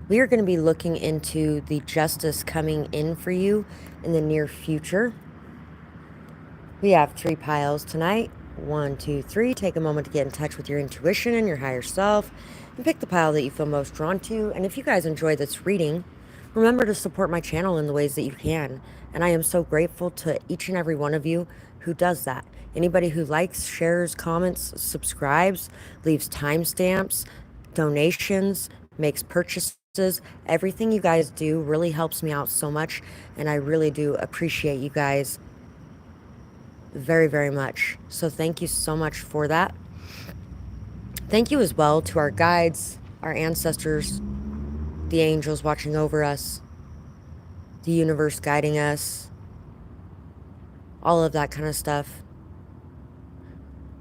We are going to be looking into the justice coming in for you in the near future. We have 3 piles tonight. 1, 2, 3. Take a moment to get in touch with your intuition and your higher self and pick the pile that you feel most drawn to. And if you guys enjoy this reading, remember to support my channel in the ways that you can. And I am so grateful to each and every one of you who does that. Anybody who likes, shares, comments, subscribes, leaves timestamps, donations, makes purchases, everything you guys do really helps me out so much. And I really do appreciate you guys very, very much. So thank you so much for that. Thank you as well to our guides, our ancestors, the angels watching over us, the universe guiding us, all of that kind of stuff.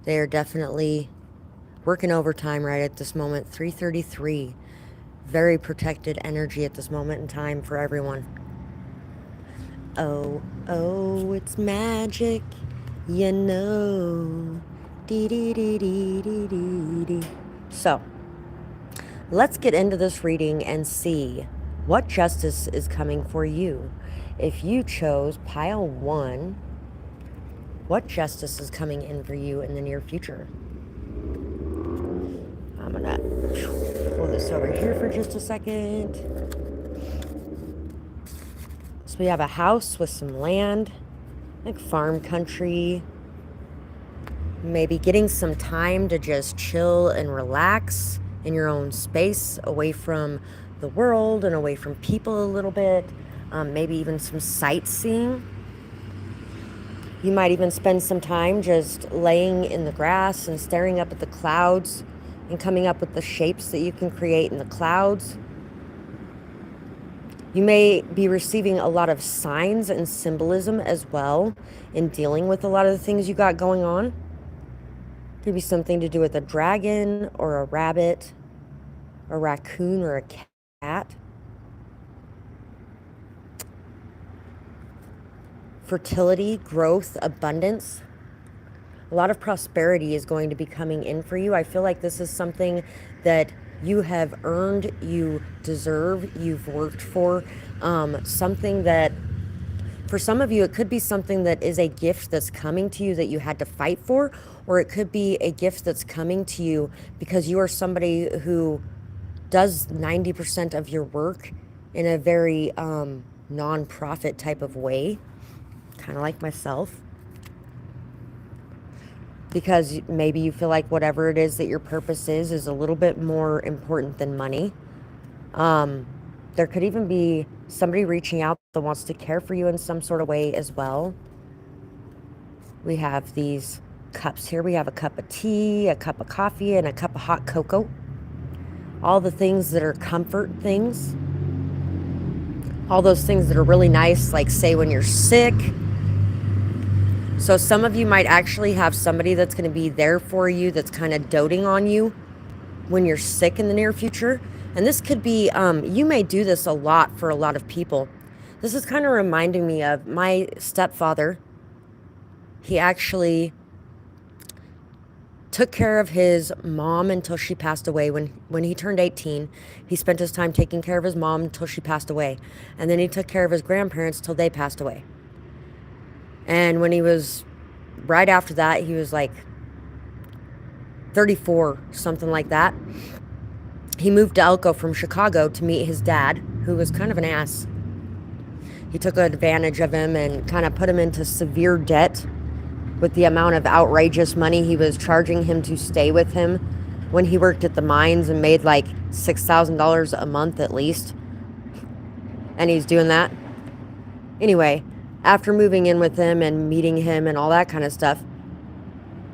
They are definitely working overtime right at this moment. 3:33. Very protected energy at this moment in time for everyone. Oh, oh, it's magic, you know. Dee dee dee dee dee dee dee. So, let's get into this reading and see what justice is coming for you. If you chose pile 1, what justice is coming in for you in the near future? I'm gonna pull this over here for just a second. So we have a house with some land, like farm country. Maybe getting some time to just chill and relax in your own space, away from the world and away from people a little bit. Maybe even some sightseeing. You might even spend some time just laying in the grass and staring up at the clouds and coming up with the shapes that you can create in the clouds. You may be receiving a lot of signs and symbolism as well in dealing with a lot of the things you got going on. Could be something to do with a dragon or a rabbit, a raccoon or a cat. Fertility, growth, abundance. A lot of prosperity is going to be coming in for you. I feel like this is something that you have earned, you deserve, you've worked for. Something that, for some of you, it could be something that is a gift that's coming to you that you had to fight for, or it could be a gift that's coming to you because you are somebody who does 90% of your work in a very non-profit type of way, kind of like myself. Because maybe you feel like whatever it is that your purpose is a little bit more important than money. There could even be somebody reaching out that wants to care for you in some sort of way as well. We have these cups here. We have a cup of tea, a cup of coffee, and a cup of hot cocoa. All the things that are comfort things. All those things that are really nice, like say when you're sick. So some of you might actually have somebody that's going to be there for you, that's kind of doting on you when you're sick in the near future. And this could be, you may do this a lot for a lot of people. This is kind of reminding me of my stepfather. He actually took care of his mom until she passed away. When he turned 18, he spent his time taking care of his mom until she passed away. And then he took care of his grandparents till they passed away. And when he was, right after that, he was like 34, something like that. He moved to Elko from Chicago to meet his dad, who was kind of an ass. He took advantage of him and kind of put him into severe debt with the amount of outrageous money he was charging him to stay with him when he worked at the mines and made like $6,000 a month at least. And he's doing that. Anyway, after moving in with him and meeting him and all that kind of stuff,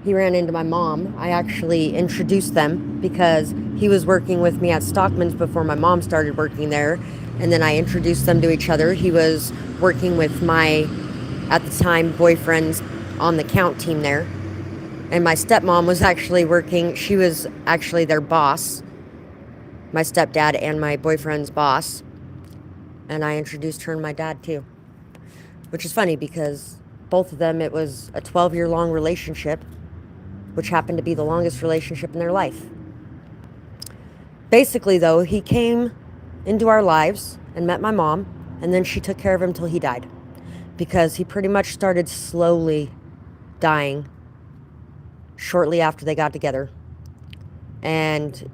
he ran into my mom. I actually introduced them because he was working with me at Stockman's before my mom started working there. And then I introduced them to each other. He was working with my, at the time, boyfriends on the count team there. And my stepmom was actually working, she was actually their boss, my stepdad and my boyfriend's boss. And I introduced her and my dad too. Which is funny because both of them, it was a 12-year long relationship, which happened to be the longest relationship in their life. Basically, though, he came into our lives and met my mom, and then she took care of him till he died, because he pretty much started slowly dying shortly after they got together. And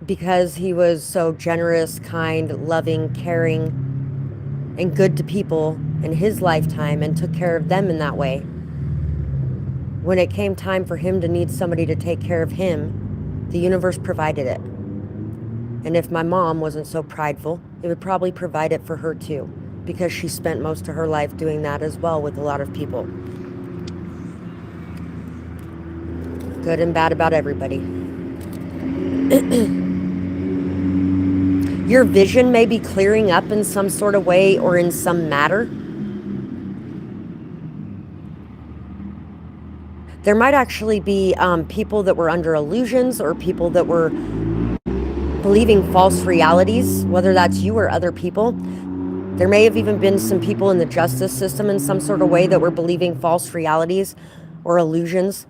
because he was so generous, kind, loving, caring, and good to people in his lifetime and took care of them in that way, when it came time for him to need somebody to take care of him, the universe provided it. And if my mom wasn't so prideful, it would probably provide it for her too, because she spent most of her life doing that as well with a lot of people. Good and bad about everybody. Your vision may be clearing up in some sort of way or in some matter. There might actually be people that were under illusions, or people that were believing false realities, whether that's you or other people. There may have even been some people in the justice system in some sort of way that were believing false realities or illusions.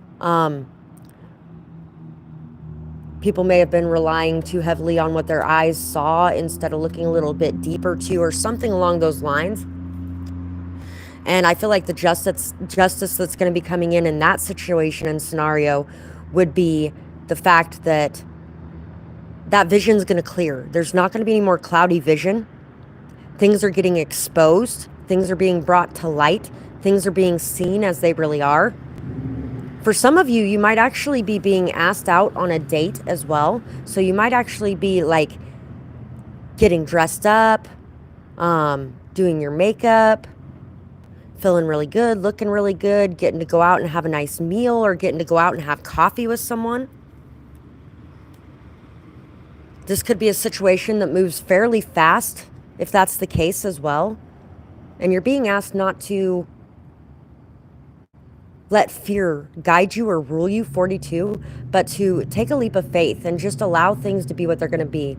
People may have been relying too heavily on what their eyes saw instead of looking a little bit deeper too, or something along those lines. And I feel like the justice that's going to be coming in that situation and scenario would be the fact that that vision's going to clear. There's not going to be any more cloudy vision. Things are getting exposed. Things are being brought to light. Things are being seen as they really are. For some of you, you might actually be being asked out on a date as well. So you might actually be like getting dressed up, doing your makeup, feeling really good, looking really good, getting to go out and have a nice meal, or getting to go out and have coffee with someone. This could be a situation that moves fairly fast, if that's the case as well. And you're being asked not to let fear guide you or rule you, 42, but to take a leap of faith and just allow things to be what they're going to be.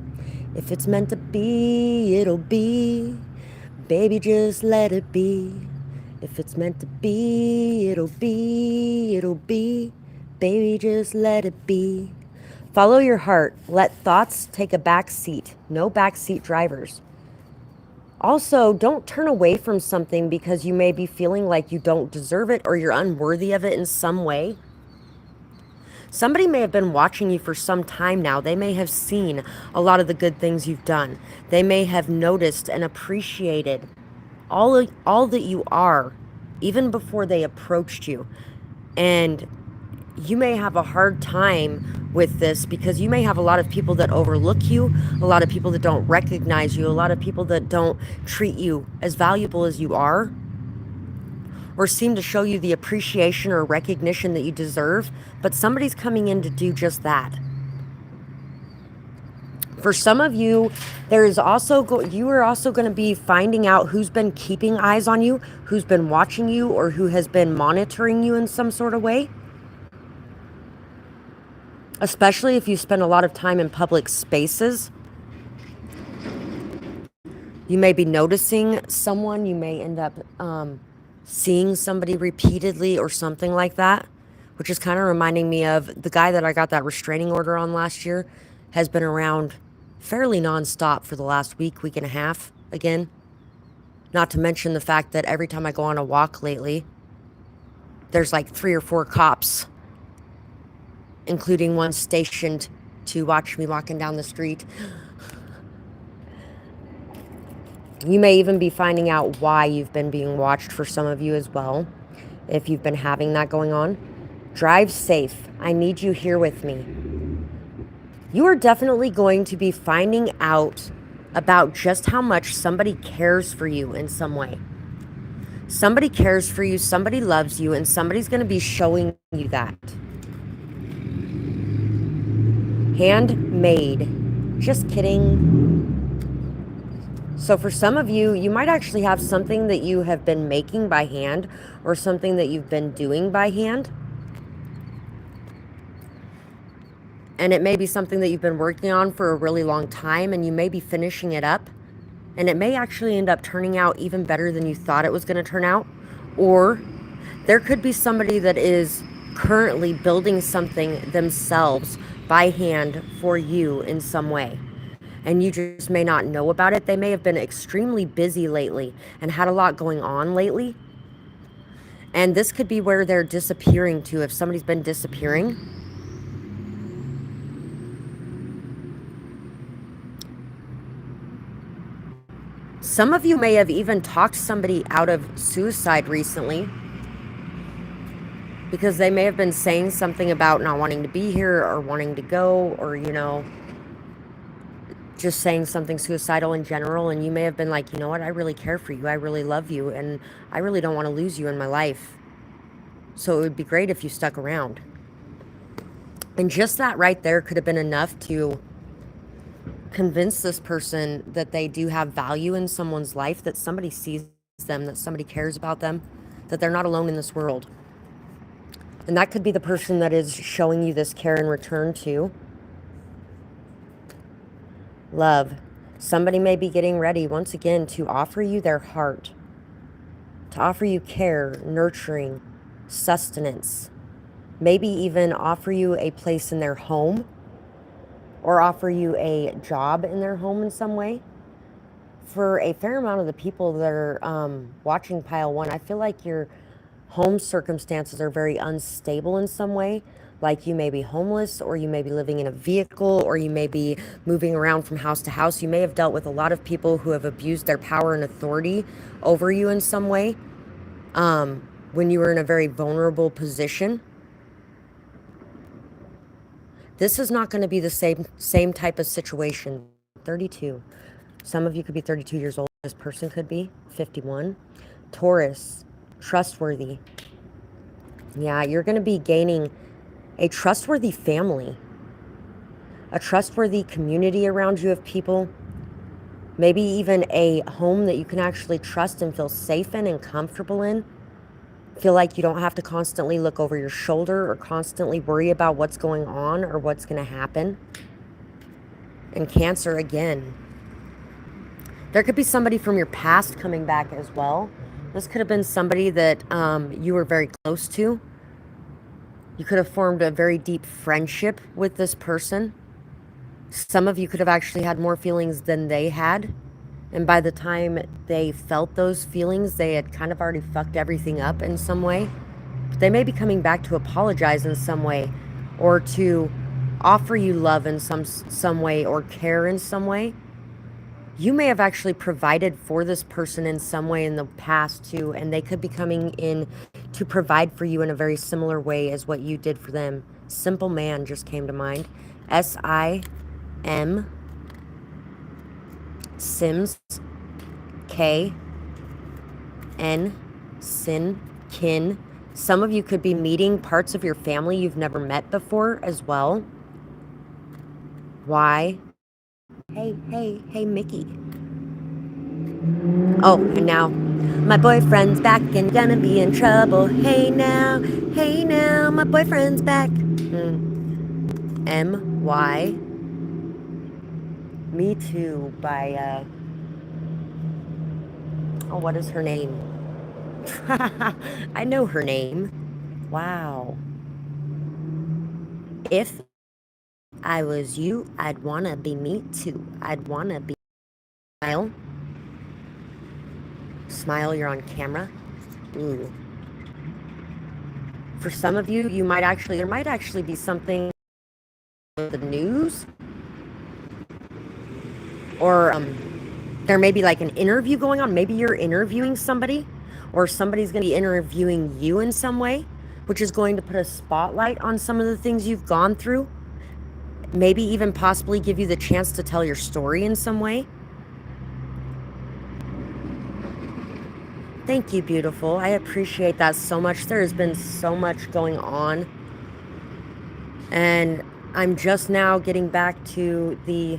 If it's meant to be, it'll be. Baby, just let it be. If it's meant to be, it'll be. It'll be. Baby, just let it be. Follow your heart. Let thoughts take a back seat. No backseat drivers. Also, don't turn away from something because you may be feeling like you don't deserve it or you're unworthy of it in some way. Somebody may have been watching you for some time now. They may have seen a lot of the good things you've done. They may have noticed and appreciated all that you are, even before they approached you. And you may have a hard time with this because you may have a lot of people that overlook you, a lot of people that don't recognize you, a lot of people that don't treat you as valuable as you are, or seem to show you the appreciation or recognition that you deserve. But somebody's coming in to do just that. For some of you, you are also going to be finding out who's been keeping eyes on you, who's been watching you, or who has been monitoring you in some sort of way. Especially if you spend a lot of time in public spaces. You may be noticing someone. You may end up seeing somebody repeatedly or something like that, which is kind of reminding me of the guy that I got that restraining order on last year. Has been around fairly nonstop for the last week and a half again. Not to mention the fact that every time I go on a walk lately, there's like 3 or 4 cops, including one stationed to watch me walking down the street. You may even be finding out why you've been being watched, for some of you as well, if you've been having that going on. Drive safe. I need you here with me. You are definitely going to be finding out about just how much somebody cares for you in some way. Somebody cares for you, somebody loves you, and somebody's going to be showing you that. Handmade. Just kidding. So for some of you, you might actually have something that you have been making by hand, or something that you've been doing by hand. And it may be something that you've been working on for a really long time, and you may be finishing it up. And it may actually end up turning out even better than you thought it was going to turn out. Or there could be somebody that is currently building something themselves by hand for you in some way. and you just may not know about it. They may have been extremely busy lately and had a lot going on lately. And this could be where they're disappearing to. If somebody's been disappearing, some of you may have even talked somebody out of suicide recently, because they may have been saying something about not wanting to be here or wanting to go, or, you know, just saying something suicidal in general. And you may have been like, you know what, I really care for you. I really love you. And I really don't want to lose you in my life. So it would be great if you stuck around. And just that right there could have been enough to convince this person that they do have value in someone's life, that somebody sees them, that somebody cares about them, that they're not alone in this world. And that could be the person that is showing you this care in return too. Love. Somebody may be getting ready once again to offer you their heart, to offer you care, nurturing, sustenance, maybe even offer you a place in their home, or offer you a job in their home in some way. For a fair amount of the people that are watching pile 1, I feel like your home circumstances are very unstable in some way. Like you may be homeless, or you may be living in a vehicle, or you may be moving around from house to house. You may have dealt with a lot of people who have abused their power and authority over you in some way when you were in a very vulnerable position. This is not going to be the same type of situation. 32. Some of you could be 32 years old. This person could be 51. Taurus, trustworthy. Yeah, you're going to be gaining a trustworthy family, a trustworthy community around you of people, maybe even a home that you can actually trust and feel safe in and comfortable in. Feel like you don't have to constantly look over your shoulder or constantly worry about what's going on or what's going to happen. And Cancer again. There could be somebody from your past coming back as well. This could have been somebody that you were very close to. You could have formed a very deep friendship with this person. Some of you could have actually had more feelings than they had. And by the time they felt those feelings, they had kind of already fucked everything up in some way. But they may be coming back to apologize in some way, or to offer you love in some way, or care in some way. You may have actually provided for this person in some way in the past too, and they could be coming in to provide for you in a very similar way as what you did for them. Simple Man just came to mind. S-I-M Sims, K, N, Sin, Kin. Some of you could be meeting parts of your family you've never met before as well. Y. Hey, Mickey. Oh, and now, my boyfriend's back and gonna be in trouble. Hey now, my boyfriend's back. M-Y. Me Too by, oh, what is her name? I know her name. Wow. If I was you, I'd wanna be me too. I'd wanna be. Smile, you're on camera. Ooh. For some of you, there might actually be something with the news. Or there may be like an interview going on. Maybe you're interviewing somebody, or somebody's going to be interviewing you in some way, which is going to put a spotlight on some of the things you've gone through. Maybe even possibly give you the chance to tell your story in some way. Thank you, beautiful. I appreciate that so much. There has been so much going on. And I'm just now getting back to the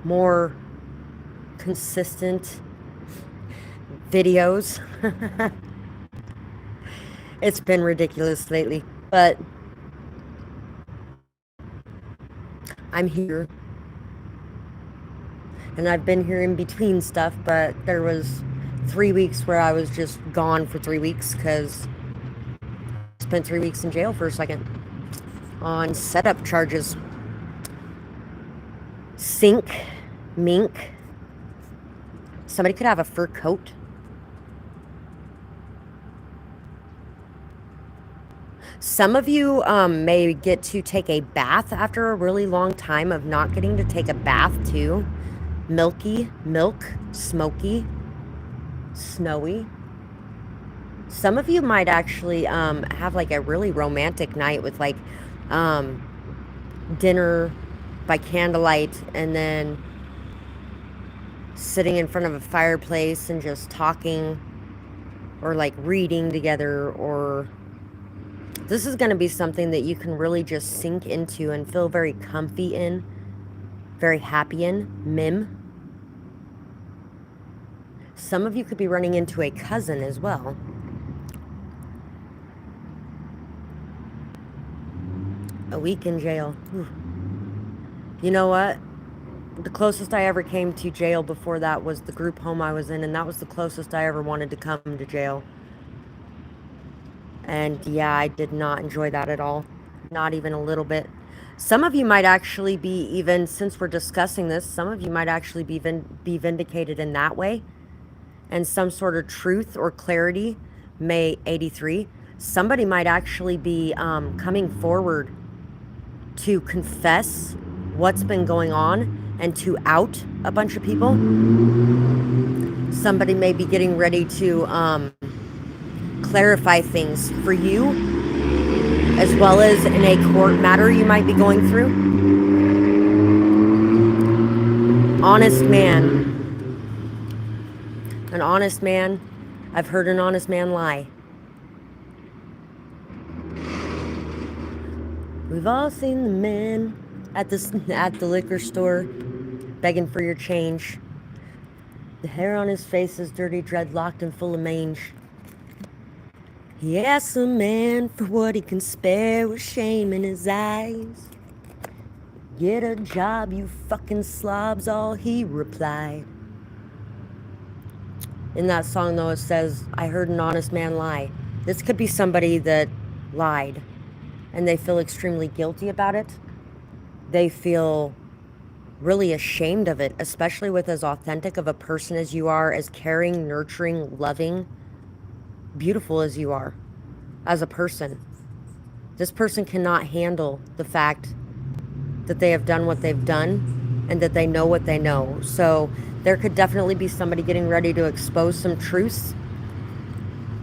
more consistent videos. It's been ridiculous lately, but I'm here. And I've been here in between stuff, but there was 3 weeks where I was just gone for 3 weeks because I spent 3 weeks in jail for a second on setup charges. mink. Somebody could have a fur coat. Some of you may get to take a bath after a really long time of not getting to take a bath too. Milky, milk, smoky, snowy. Some of you might actually have like a really romantic night with like dinner by candlelight and then sitting in front of a fireplace and just talking or like reading together. Or this is going to be something that you can really just sink into and feel very comfy in, very happy in. Mim. Some of you could be running into a cousin as well. A week in jail. Whew. You know what? The closest I ever came to jail before that was the group home I was in, and that was the closest I ever wanted to come to jail. And yeah, I did not enjoy that at all. Not even a little bit. Some of you might actually be, even since we're discussing this, some of you might actually be vindicated in that way. And some sort of truth or clarity, May 83. Somebody might actually be coming forward to confess what's been going on and to out a bunch of people. Somebody may be getting ready to clarify things for you, as well as in a court matter you might be going through. Honest man. An honest man. I've heard an honest man lie. We've all seen the man at the liquor store begging for your change. The hair on his face is dirty, dreadlocked, and full of mange. He asks a man for what he can spare with shame in his eyes. Get a job, you fucking slobs, all he replied. In that song, though, it says, I heard an honest man lie. This could be somebody that lied, and they feel extremely guilty about it. They feel really ashamed of it, especially with as authentic of a person as you are, as caring, nurturing, loving, beautiful as you are as a person. This person cannot handle the fact that they have done what they've done and that they know what they know. So there could definitely be somebody getting ready to expose some truths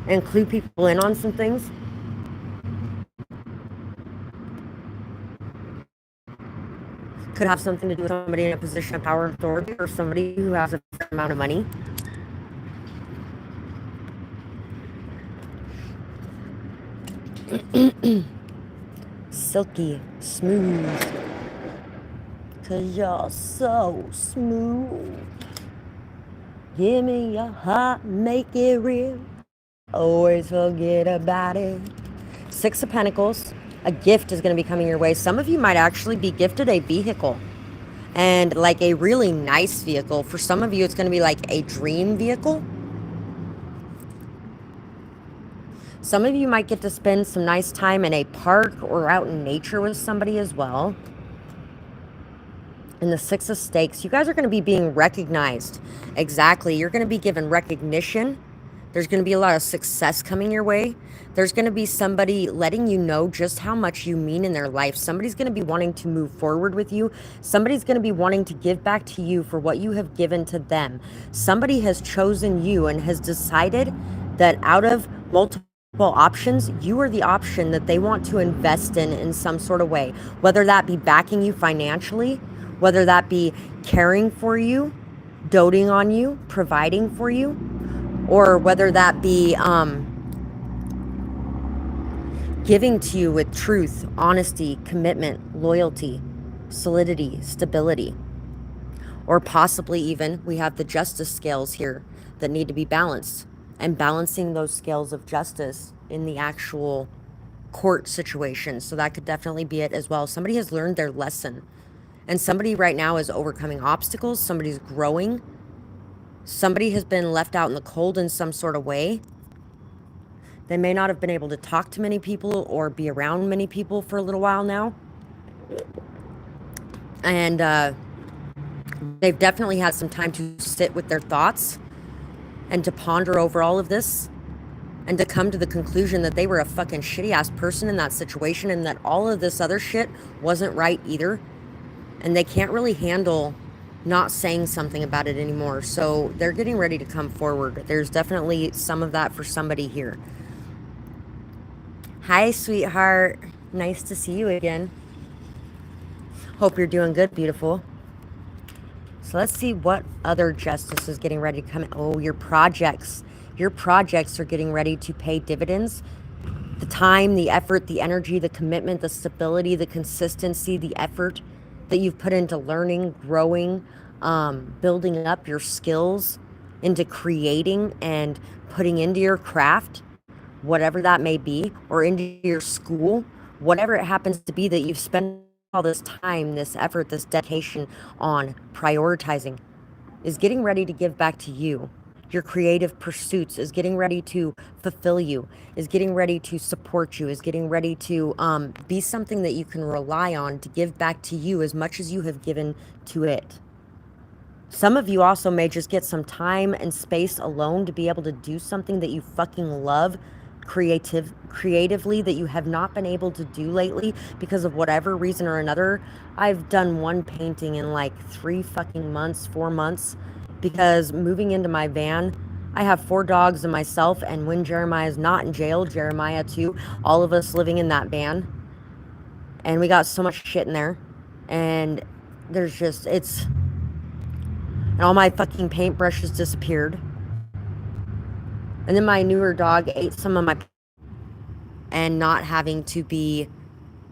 and clue people in on some things. Could have something to do with somebody in a position of power and authority, or somebody who has a fair amount of money. Silky, smooth. 'Cause you're so smooth. Give me your heart, make it real. Always forget about it. Six of Pentacles. A gift is going to be coming your way. Some of you might actually be gifted a vehicle. And like a really nice vehicle. For some of you, it's going to be like a dream vehicle. Some of you might get to spend some nice time in a park or out in nature with somebody as well. And the Six of Stakes, you guys are going to be being recognized. Exactly. You're going to be given recognition. There's going to be a lot of success coming your way. There's going to be somebody letting you know just how much you mean in their life. Somebody's going to be wanting to move forward with you. Somebody's going to be wanting to give back to you for what you have given to them. Somebody has chosen you and has decided that out of multiple options, you are the option that they want to invest in some sort of way. Whether that be backing you financially, whether that be caring for you, doting on you, providing for you, or whether that be giving to you with truth, honesty, commitment, loyalty, solidity, stability. Or possibly even, we have the justice scales here that need to be balanced. And balancing those scales of justice in the actual court situation. So that could definitely be it as well. Somebody has learned their lesson. And somebody right now is overcoming obstacles. Somebody's growing. Somebody has been left out in the cold in some sort of way. They may not have been able to talk to many people or be around many people for a little while now. And They've definitely had some time to sit with their thoughts and to ponder over all of this and to come to the conclusion that they were a fucking shitty ass person in that situation and that all of this other shit wasn't right either. And they can't really handle not saying something about it anymore. So they're getting ready to come forward. There's definitely some of that for somebody here. Hi, sweetheart. Nice to see you again. Hope you're doing good, beautiful. So let's see what other justice is getting ready to come in. Oh, your projects. Your projects are getting ready to pay dividends. The time, the effort, the energy, the commitment, the stability, the consistency, the effort that you've put into learning, growing, building up your skills, into creating and putting into your craft, whatever that may be, or into your school, whatever it happens to be that you've spent all this time, this effort, this dedication on prioritizing, is getting ready to give back to you. Your creative pursuits is getting ready to fulfill you, is getting ready to support you, is getting ready to be something that you can rely on to give back to you as much as you have given to it. Some of you also may just get some time and space alone to be able to do something that you fucking love creatively that you have not been able to do lately because of whatever reason or another. I've done one painting in like 3 fucking months, 4 months, because moving into my van, I have 4 dogs and myself, and when Jeremiah's not in jail, Jeremiah too, all of us living in that van, and we got so much shit in there, and there's just, and all my fucking paintbrushes disappeared. And then my newer dog ate some of my, and not having to be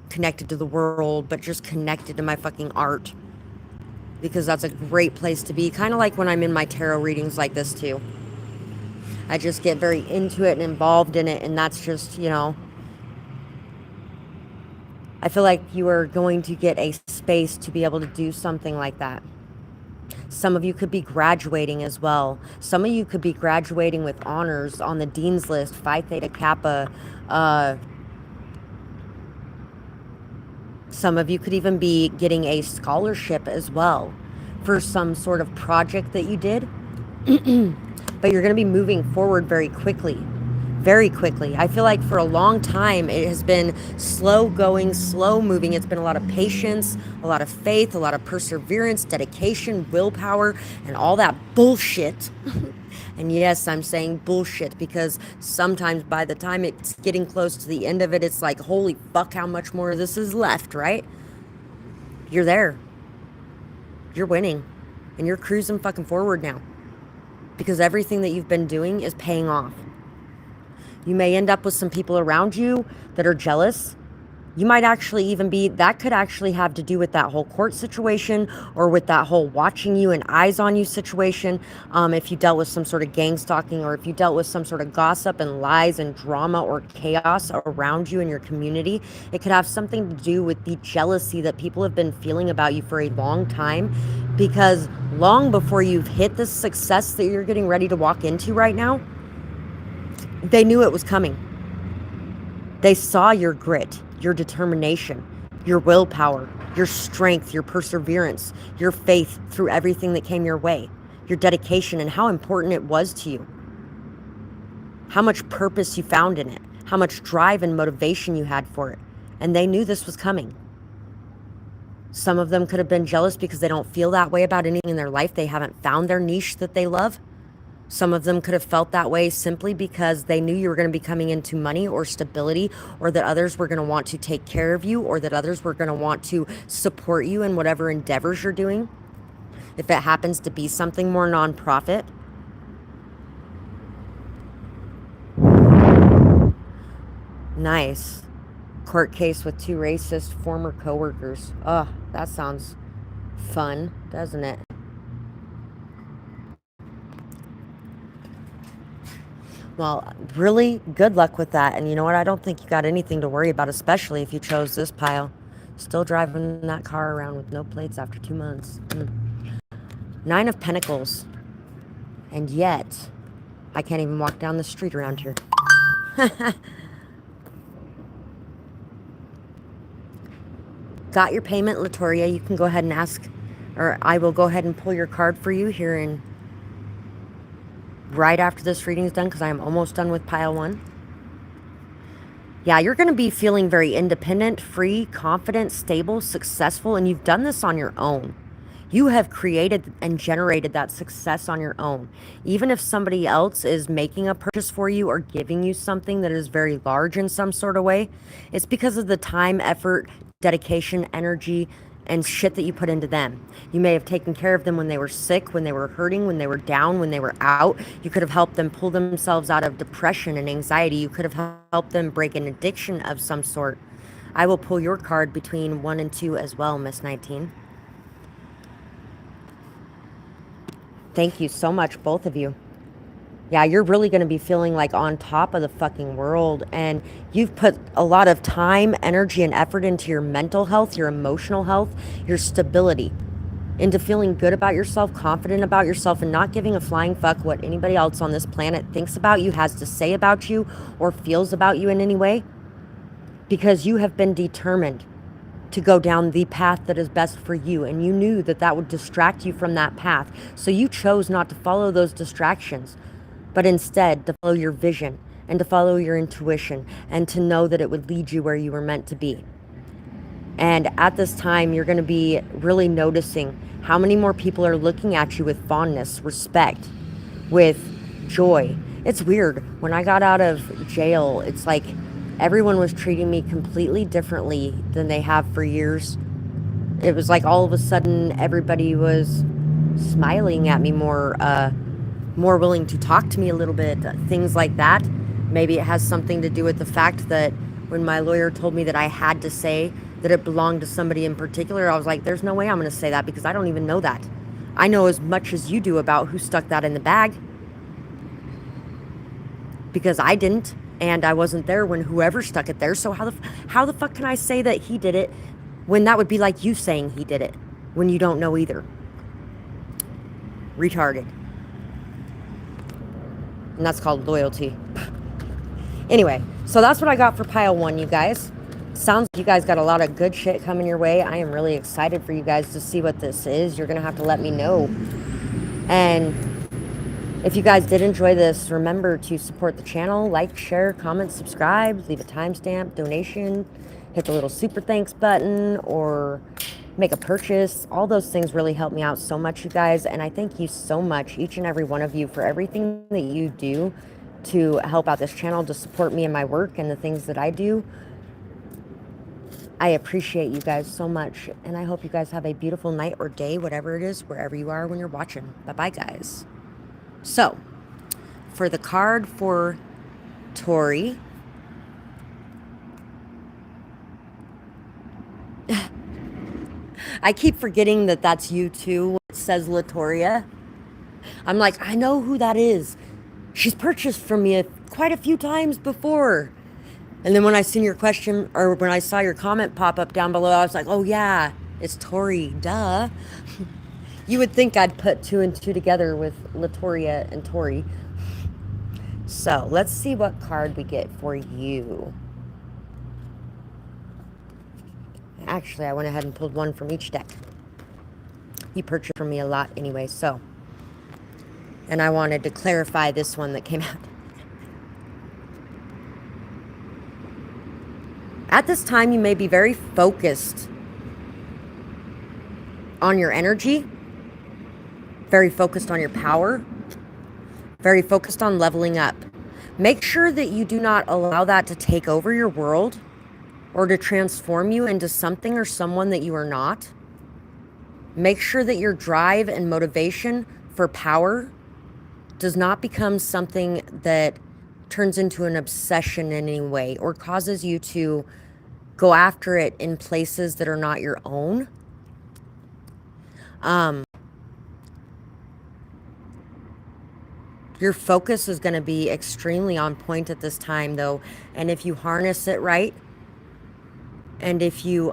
connected to the world, but just connected to my fucking art. Because that's a great place to be. Kind of like when I'm in my tarot readings like this too. I just get very into it and involved in it, and that's just, you know, I feel like you are going to get a space to be able to do something like that. Some of you could be graduating as well. Some of you could be graduating with honors on the Dean's List, Phi Theta Kappa. Some of you could even be getting a scholarship as well for some sort of project that you did. But you're going to be moving forward very quickly. Very quickly. I feel like for a long time it has been slow going, slow moving. It's been a lot of patience, a lot of faith, a lot of perseverance, dedication, willpower, and all that bullshit. And yes, I'm saying bullshit because sometimes by the time it's getting close to the end of it, it's like, holy fuck, how much more of this is left, right? You're there. You're winning. And you're cruising fucking forward now. Because everything that you've been doing is paying off. You may end up with some people around you that are jealous. You might actually even be, that could actually have to do with that whole court situation or with that whole watching you and eyes on you situation. If you dealt with some sort of gang stalking, or if you dealt with some sort of gossip and lies and drama or chaos around you in your community, it could have something to do with the jealousy that people have been feeling about you for a long time. Because long before you've hit the success that you're getting ready to walk into right now, they knew it was coming. They saw your grit, your determination, your willpower, your strength, your perseverance, your faith through everything that came your way, your dedication, and how important it was to you. How much purpose you found in it, how much drive and motivation you had for it. And they knew this was coming. Some of them could have been jealous because they don't feel that way about anything in their life. They haven't found their niche that they love. Some of them could have felt that way simply because they knew you were going to be coming into money or stability, or that others were going to want to take care of you, or that others were going to want to support you in whatever endeavors you're doing. If it happens to be something more nonprofit. Nice. Court case with 2 racist former coworkers. Oh, that sounds fun, doesn't it? Well, really good luck with that. And you know what? I don't think you got anything to worry about, especially if you chose this pile. Still driving that car around with no plates after 2 months. 9 of Pentacles. And yet, I can't even walk down the street around here. Got your payment, Latoria. You can go ahead and ask or I will go ahead and pull your card for you here in right after this reading is done, because I am almost done with pile 1. Yeah, you're going to be feeling very independent, free, confident, stable, successful, and you've done this on your own. You have created and generated that success on your own. Even if somebody else is making a purchase for you or giving you something that is very large in some sort of way, it's because of the time, effort, dedication, energy, and shit that you put into them. You may have taken care of them when they were sick, when they were hurting, when they were down, when they were out. You could have helped them pull themselves out of depression and anxiety. You could have helped them break an addiction of some sort. I will pull your card between 1 and 2 as well, Miss 19. Thank you so much, both of you. Yeah, you're really going to be feeling like on top of the fucking world, and you've put a lot of time, energy, and effort into your mental health, your emotional health, your stability, into feeling good about yourself, confident about yourself, and not giving a flying fuck what anybody else on this planet thinks about you, has to say about you, or feels about you in any way, because you have been determined to go down the path that is best for you, and you knew that that would distract you from that path, so you chose not to follow those distractions, but instead to follow your vision and to follow your intuition and to know that it would lead you where you were meant to be. And at this time, you're going to be really noticing how many more people are looking at you with fondness, respect, with joy. It's weird. When I got out of jail, it's like everyone was treating me completely differently than they have for years. It was like all of a sudden everybody was smiling at me more willing to talk to me a little bit, things like that. Maybe it has something to do with the fact that when my lawyer told me that I had to say that it belonged to somebody in particular, I was like, there's no way I'm going to say that, because I don't even know that. I know as much as you do about who stuck that in the bag, because I didn't, and I wasn't there when whoever stuck it there. So how the fuck can I say that he did it when that would be like you saying he did it when you don't know either? Retarded. And that's called loyalty. Anyway, so that's what I got for pile 1, you guys. Sounds like you guys got a lot of good shit coming your way. I am really excited for you guys to see what this is. You're going to have to let me know. And if you guys did enjoy this, remember to support the channel. Like, share, comment, subscribe. Leave a timestamp, donation. Hit the little super thanks button or make a purchase. All those things really help me out so much, you guys. And I thank you so much, each and every one of you, for everything that you do to help out this channel, to support me in my work and the things that I do. I appreciate you guys so much. And I hope you guys have a beautiful night or day, whatever it is, wherever you are when you're watching. Bye-bye, guys. So, for the card for Tori, I keep forgetting that that's you too. It says Latoria. I'm like, I know who that is. She's purchased from me quite a few times before. And then when I seen your question, or when I saw your comment pop up down below, I was like, oh yeah, it's Tori, duh. You would think I'd put 2 and 2 together with Latoria and Tori. So let's see what card we get for you. Actually, I went ahead and pulled one from each deck. You purchased from me a lot anyway, so. And I wanted to clarify this one that came out. At this time, you may be very focused on your energy, very focused on your power, very focused on leveling up. Make sure that you do not allow that to take over your world or to transform you into something or someone that you are not. Make sure that your drive and motivation for power does not become something that turns into an obsession in any way or causes you to go after it in places that are not your own. Your focus is going to be extremely on point at this time, though. And if you harness it right, and if you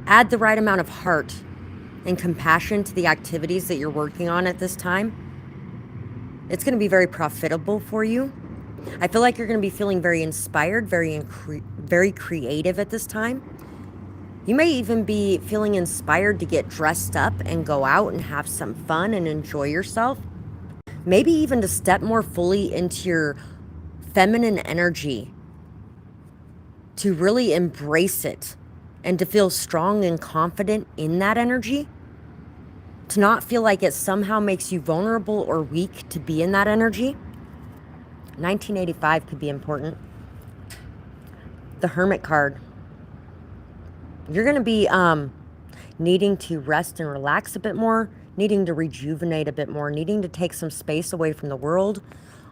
add the right amount of heart and compassion to the activities that you're working on at this time, it's going to be very profitable for you. I feel like you're going to be feeling very inspired, very creative at this time. You may even be feeling inspired to get dressed up and go out and have some fun and enjoy yourself. Maybe even to step more fully into your feminine energy, to really embrace it and to feel strong and confident in that energy, to not feel like it somehow makes you vulnerable or weak to be in that energy. 1985 could be important. The Hermit card. You're going to be needing to rest and relax a bit more, needing to rejuvenate a bit more, needing to take some space away from the world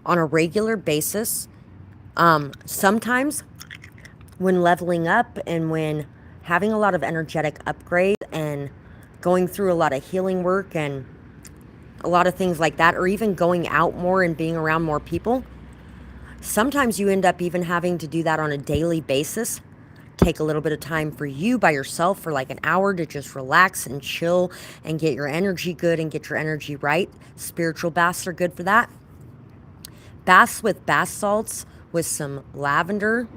on a regular basis. Sometimes when leveling up and when having a lot of energetic upgrades and going through a lot of healing work and a lot of things like that, or even going out more and being around more people, sometimes you end up even having to do that on a daily basis. Take a little bit of time for you by yourself for like an hour to just relax and chill and get your energy good and get your energy right. Spiritual baths are good for that. Baths with bath salts with some lavender,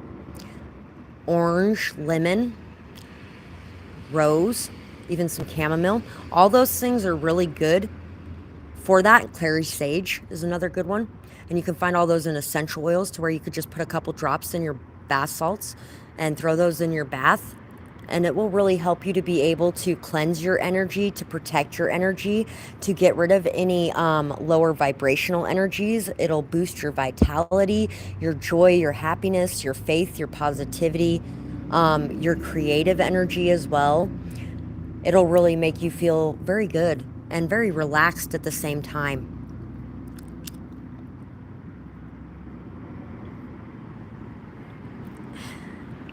orange, lemon, rose, even some chamomile. All those things are really good for that. Clary sage is another good one. And you can find all those in essential oils to where you could just put a couple drops in your bath salts and throw those in your bath. And it will really help you to be able to cleanse your energy, to protect your energy, to get rid of any lower vibrational energies. It'll boost your vitality, your joy, your happiness, your faith, your positivity, your creative energy as well. It'll really make you feel very good and very relaxed at the same time.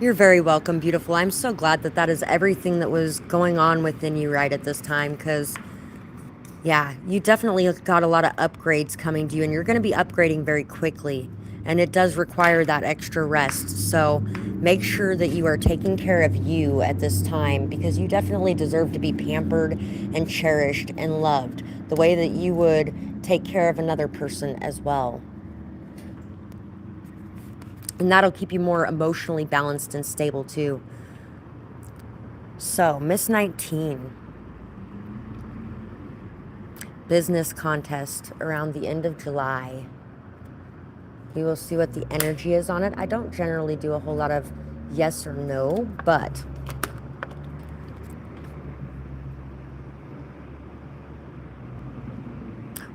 You're very welcome, beautiful. I'm so glad that that is everything that was going on within you right at this time, because, yeah, you definitely got a lot of upgrades coming to you, and you're going to be upgrading very quickly, and it does require that extra rest. So make sure that you are taking care of you at this time, because you definitely deserve to be pampered and cherished and loved the way that you would take care of another person as well. And that'll keep you more emotionally balanced and stable too. So, Miss 19. Business contest around the end of July. We will see what the energy is on it. I don't generally do a whole lot of yes or no, but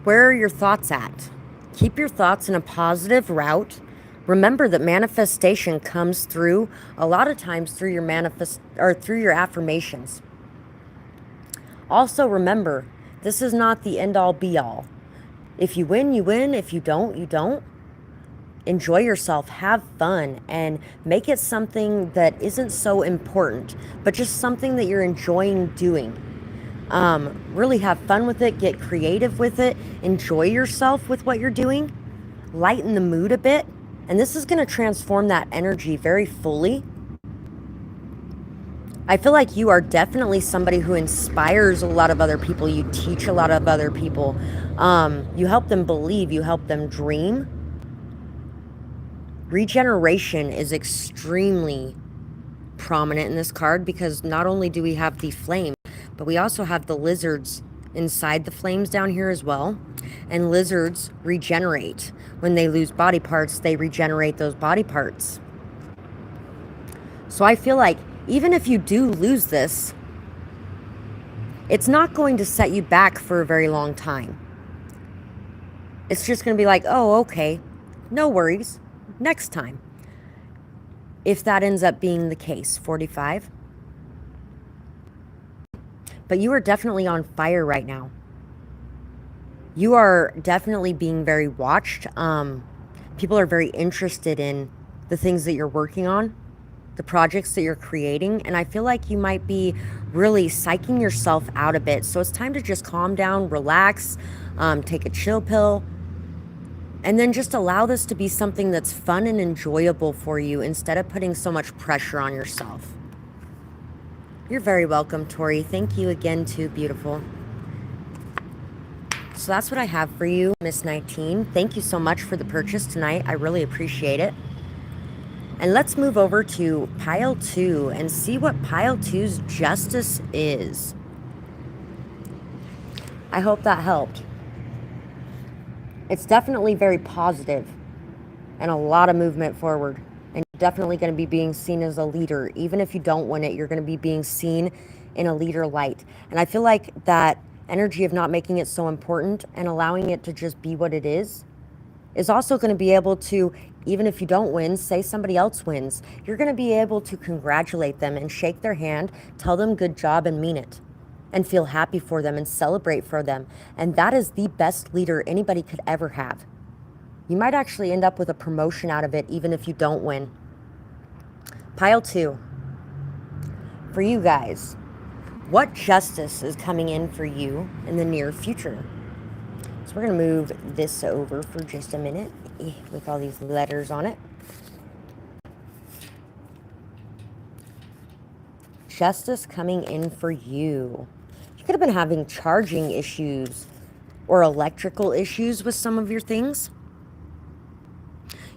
where are your thoughts at? Keep your thoughts in a positive route. Remember that manifestation comes through a lot of times through your affirmations. Also remember, this is not the end all be all. If you win, you win. If you don't, you don't. Enjoy yourself, have fun, and make it something that isn't so important, but just something that you're enjoying doing. Really have fun with it, get creative with it, enjoy yourself with what you're doing, lighten the mood a bit. And this is going to transform that energy very fully. I feel like you are definitely somebody who inspires a lot of other people. You teach a lot of other people. You help them believe. You help them dream. Regeneration is extremely prominent in this card, because not only do we have the flame, but we also have the lizards inside the flames down here as well. And lizards regenerate. When they lose body parts, they regenerate those body parts. So I feel like even if you do lose this, it's not going to set you back for a very long time. It's just going to be like, oh, okay, no worries, next time. If that ends up being the case, 45. But you are definitely on fire right now. You are definitely being very watched. People are very interested in the things that you're working on, the projects that you're creating. And I feel like you might be really psyching yourself out a bit. So it's time to just calm down, relax, take a chill pill, and then just allow this to be something that's fun and enjoyable for you instead of putting so much pressure on yourself. You're very welcome, Tori. Thank you again, too, beautiful. So that's what I have for you, Miss 19. Thank you so much for the purchase tonight. I really appreciate it. And let's move over to pile 2 and see what pile 2's justice is. I hope that helped. It's definitely very positive and a lot of movement forward. And you're definitely going to be being seen as a leader. Even if you don't win it, you're going to be being seen in a leader light. And I feel like that energy of not making it so important and allowing it to just be what it is also going to be able to, even if you don't win, say somebody else wins. You're going to be able to congratulate them and shake their hand, tell them good job and mean it, and feel happy for them and celebrate for them. And that is the best leader anybody could ever have. You might actually end up with a promotion out of it, even if you don't win. Pile 2. For you guys, what justice is coming in for you in the near future? So we're going to move this over for just a minute with all these letters on it. Justice coming in for you. You could have been having charging issues or electrical issues with some of your things.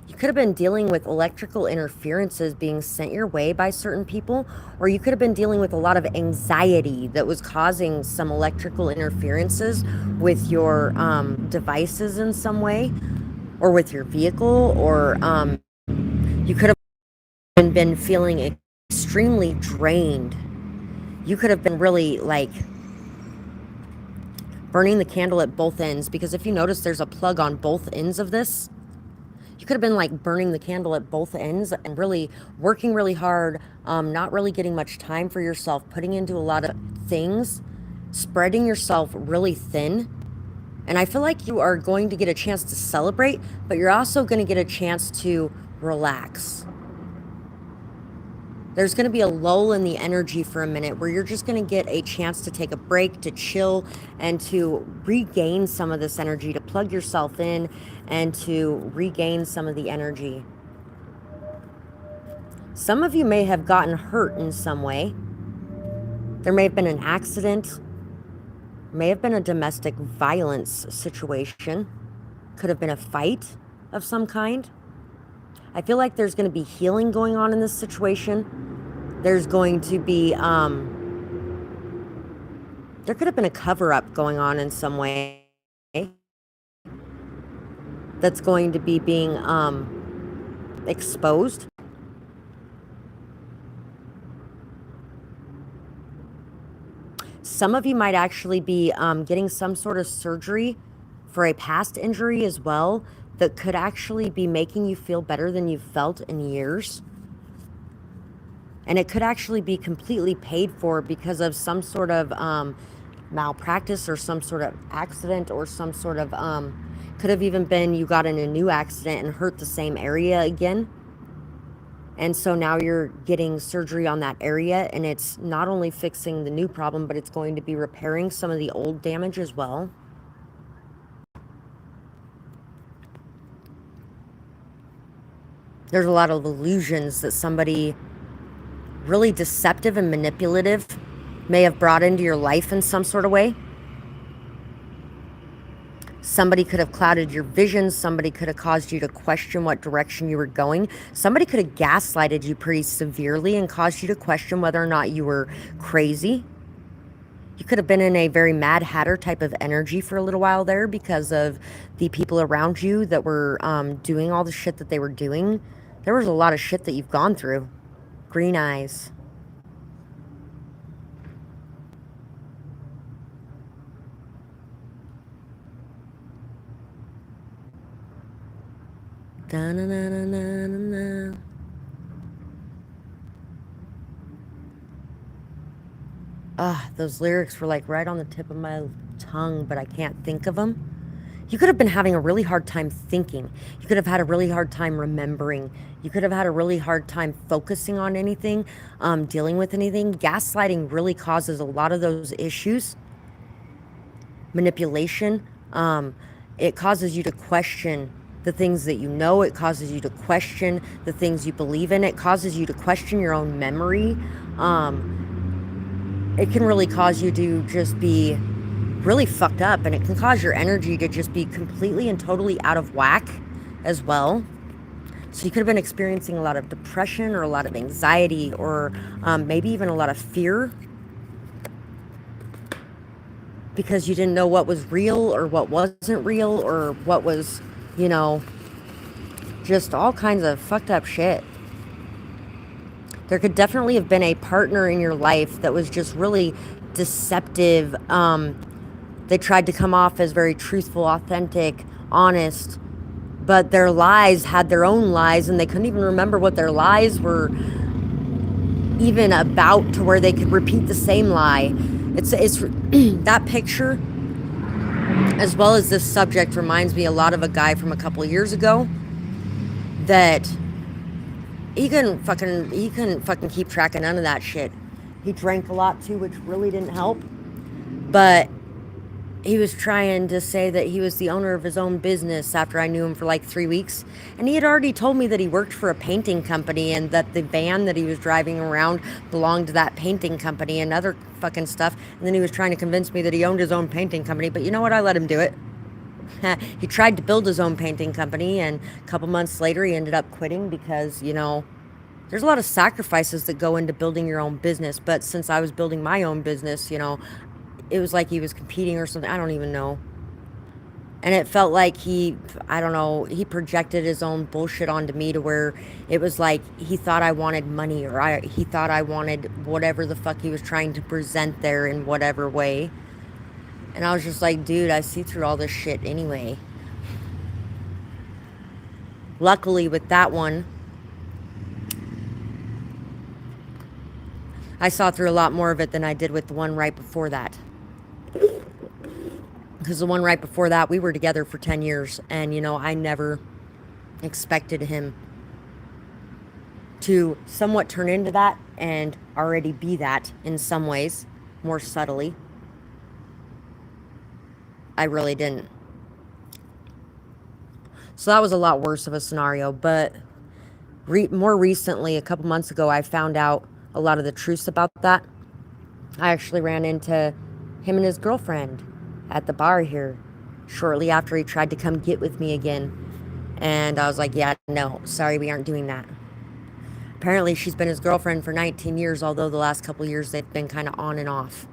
You could have been dealing with electrical interferences being sent your way by certain people, or you could have been dealing with a lot of anxiety that was causing some electrical interferences with your devices in some way, or with your vehicle, or you could have been feeling extremely drained. You could have been really like burning the candle at both ends, because if you notice there's a plug on both ends of this. You could have been like burning the candle at both ends and really working really hard, not really getting much time for yourself, putting into a lot of things, spreading yourself really thin. And I feel like you are going to get a chance to celebrate, but you're also going to get a chance to relax. There's going to be a lull in the energy for a minute where you're just going to get a chance to take a break, to chill, and to regain some of this energy, to plug yourself in and to regain some of the energy. Some of you may have gotten hurt in some way. There may have been an accident, may have been a domestic violence situation, could have been a fight of some kind. I feel like there's going to be healing going on in this situation. There's going to be, there could have been a cover-up going on in some way that's going to be being exposed. Some of you might actually be getting some sort of surgery for a past injury as well that could actually be making you feel better than you've felt in years. And it could actually be completely paid for because of some sort of malpractice or some sort of accident, or some sort of, could have even been you got in a new accident and hurt the same area again. And so now you're getting surgery on that area, and it's not only fixing the new problem, but it's going to be repairing some of the old damage as well. There's a lot of illusions that somebody really deceptive and manipulative may have brought into your life in some sort of way. Somebody could have clouded your vision. Somebody could have caused you to question what direction you were going. Somebody could have gaslighted you pretty severely and caused you to question whether or not you were crazy. You could have been in a very Mad Hatter type of energy for a little while there because of the people around you that were doing all the shit that they were doing. There was a lot of shit that you've gone through. Green eyes. Da-na-na-na-na-na-na. Those lyrics were like right on the tip of my tongue, but I can't think of them. You could have been having a really hard time thinking. You could have had a really hard time remembering. You could have had a really hard time focusing on anything, dealing with anything. Gaslighting really causes a lot of those issues. Manipulation. It causes you to question the things that you know. It causes you to question the things you believe in. It causes you to question your own memory. It can really cause you to just be really fucked up, and it can cause your energy to just be completely and totally out of whack as well. So you could have been experiencing a lot of depression or a lot of anxiety or maybe even a lot of fear because you didn't know what was real or what wasn't real or what was, you know, just all kinds of fucked up shit. There could definitely have been a partner in your life that was just really deceptive. They tried to come off as very truthful, authentic, honest, but their lies had their own lies and they couldn't even remember what their lies were even about to where they could repeat the same lie. It's that picture as well as this subject reminds me a lot of a guy from a couple of years ago that he couldn't fucking keep track of none of that shit. He drank a lot too, which really didn't help. But he was trying to say that he was the owner of his own business after I knew him for like 3 weeks. And he had already told me that he worked for a painting company and that the van that he was driving around belonged to that painting company and other fucking stuff. And then he was trying to convince me that he owned his own painting company. But you know what? I let him do it. He tried to build his own painting company, and a couple months later he ended up quitting because, you know, there's a lot of sacrifices that go into building your own business. But since I was building my own business, you know, it was like he was competing or something. I don't even know. And it felt like I don't know, he projected his own bullshit onto me to where it was like he thought I wanted money or he thought I wanted whatever the fuck he was trying to present there in whatever way. And I was just like, dude, I see through all this shit anyway. Luckily with that one, I saw through a lot more of it than I did with the one right before that. Because the one right before that, we were together for 10 years. And, you know, I never expected him to somewhat turn into that and already be that in some ways, more subtly. I really didn't. So that was a lot worse of a scenario. But more recently, a couple months ago, I found out a lot of the truths about that. I actually ran into him and his girlfriend at the bar here shortly after he tried to come get with me again. And I was like, yeah, no, sorry, we aren't doing that. Apparently she's been his girlfriend for 19 years, although the last couple of years they've been kind of on and off.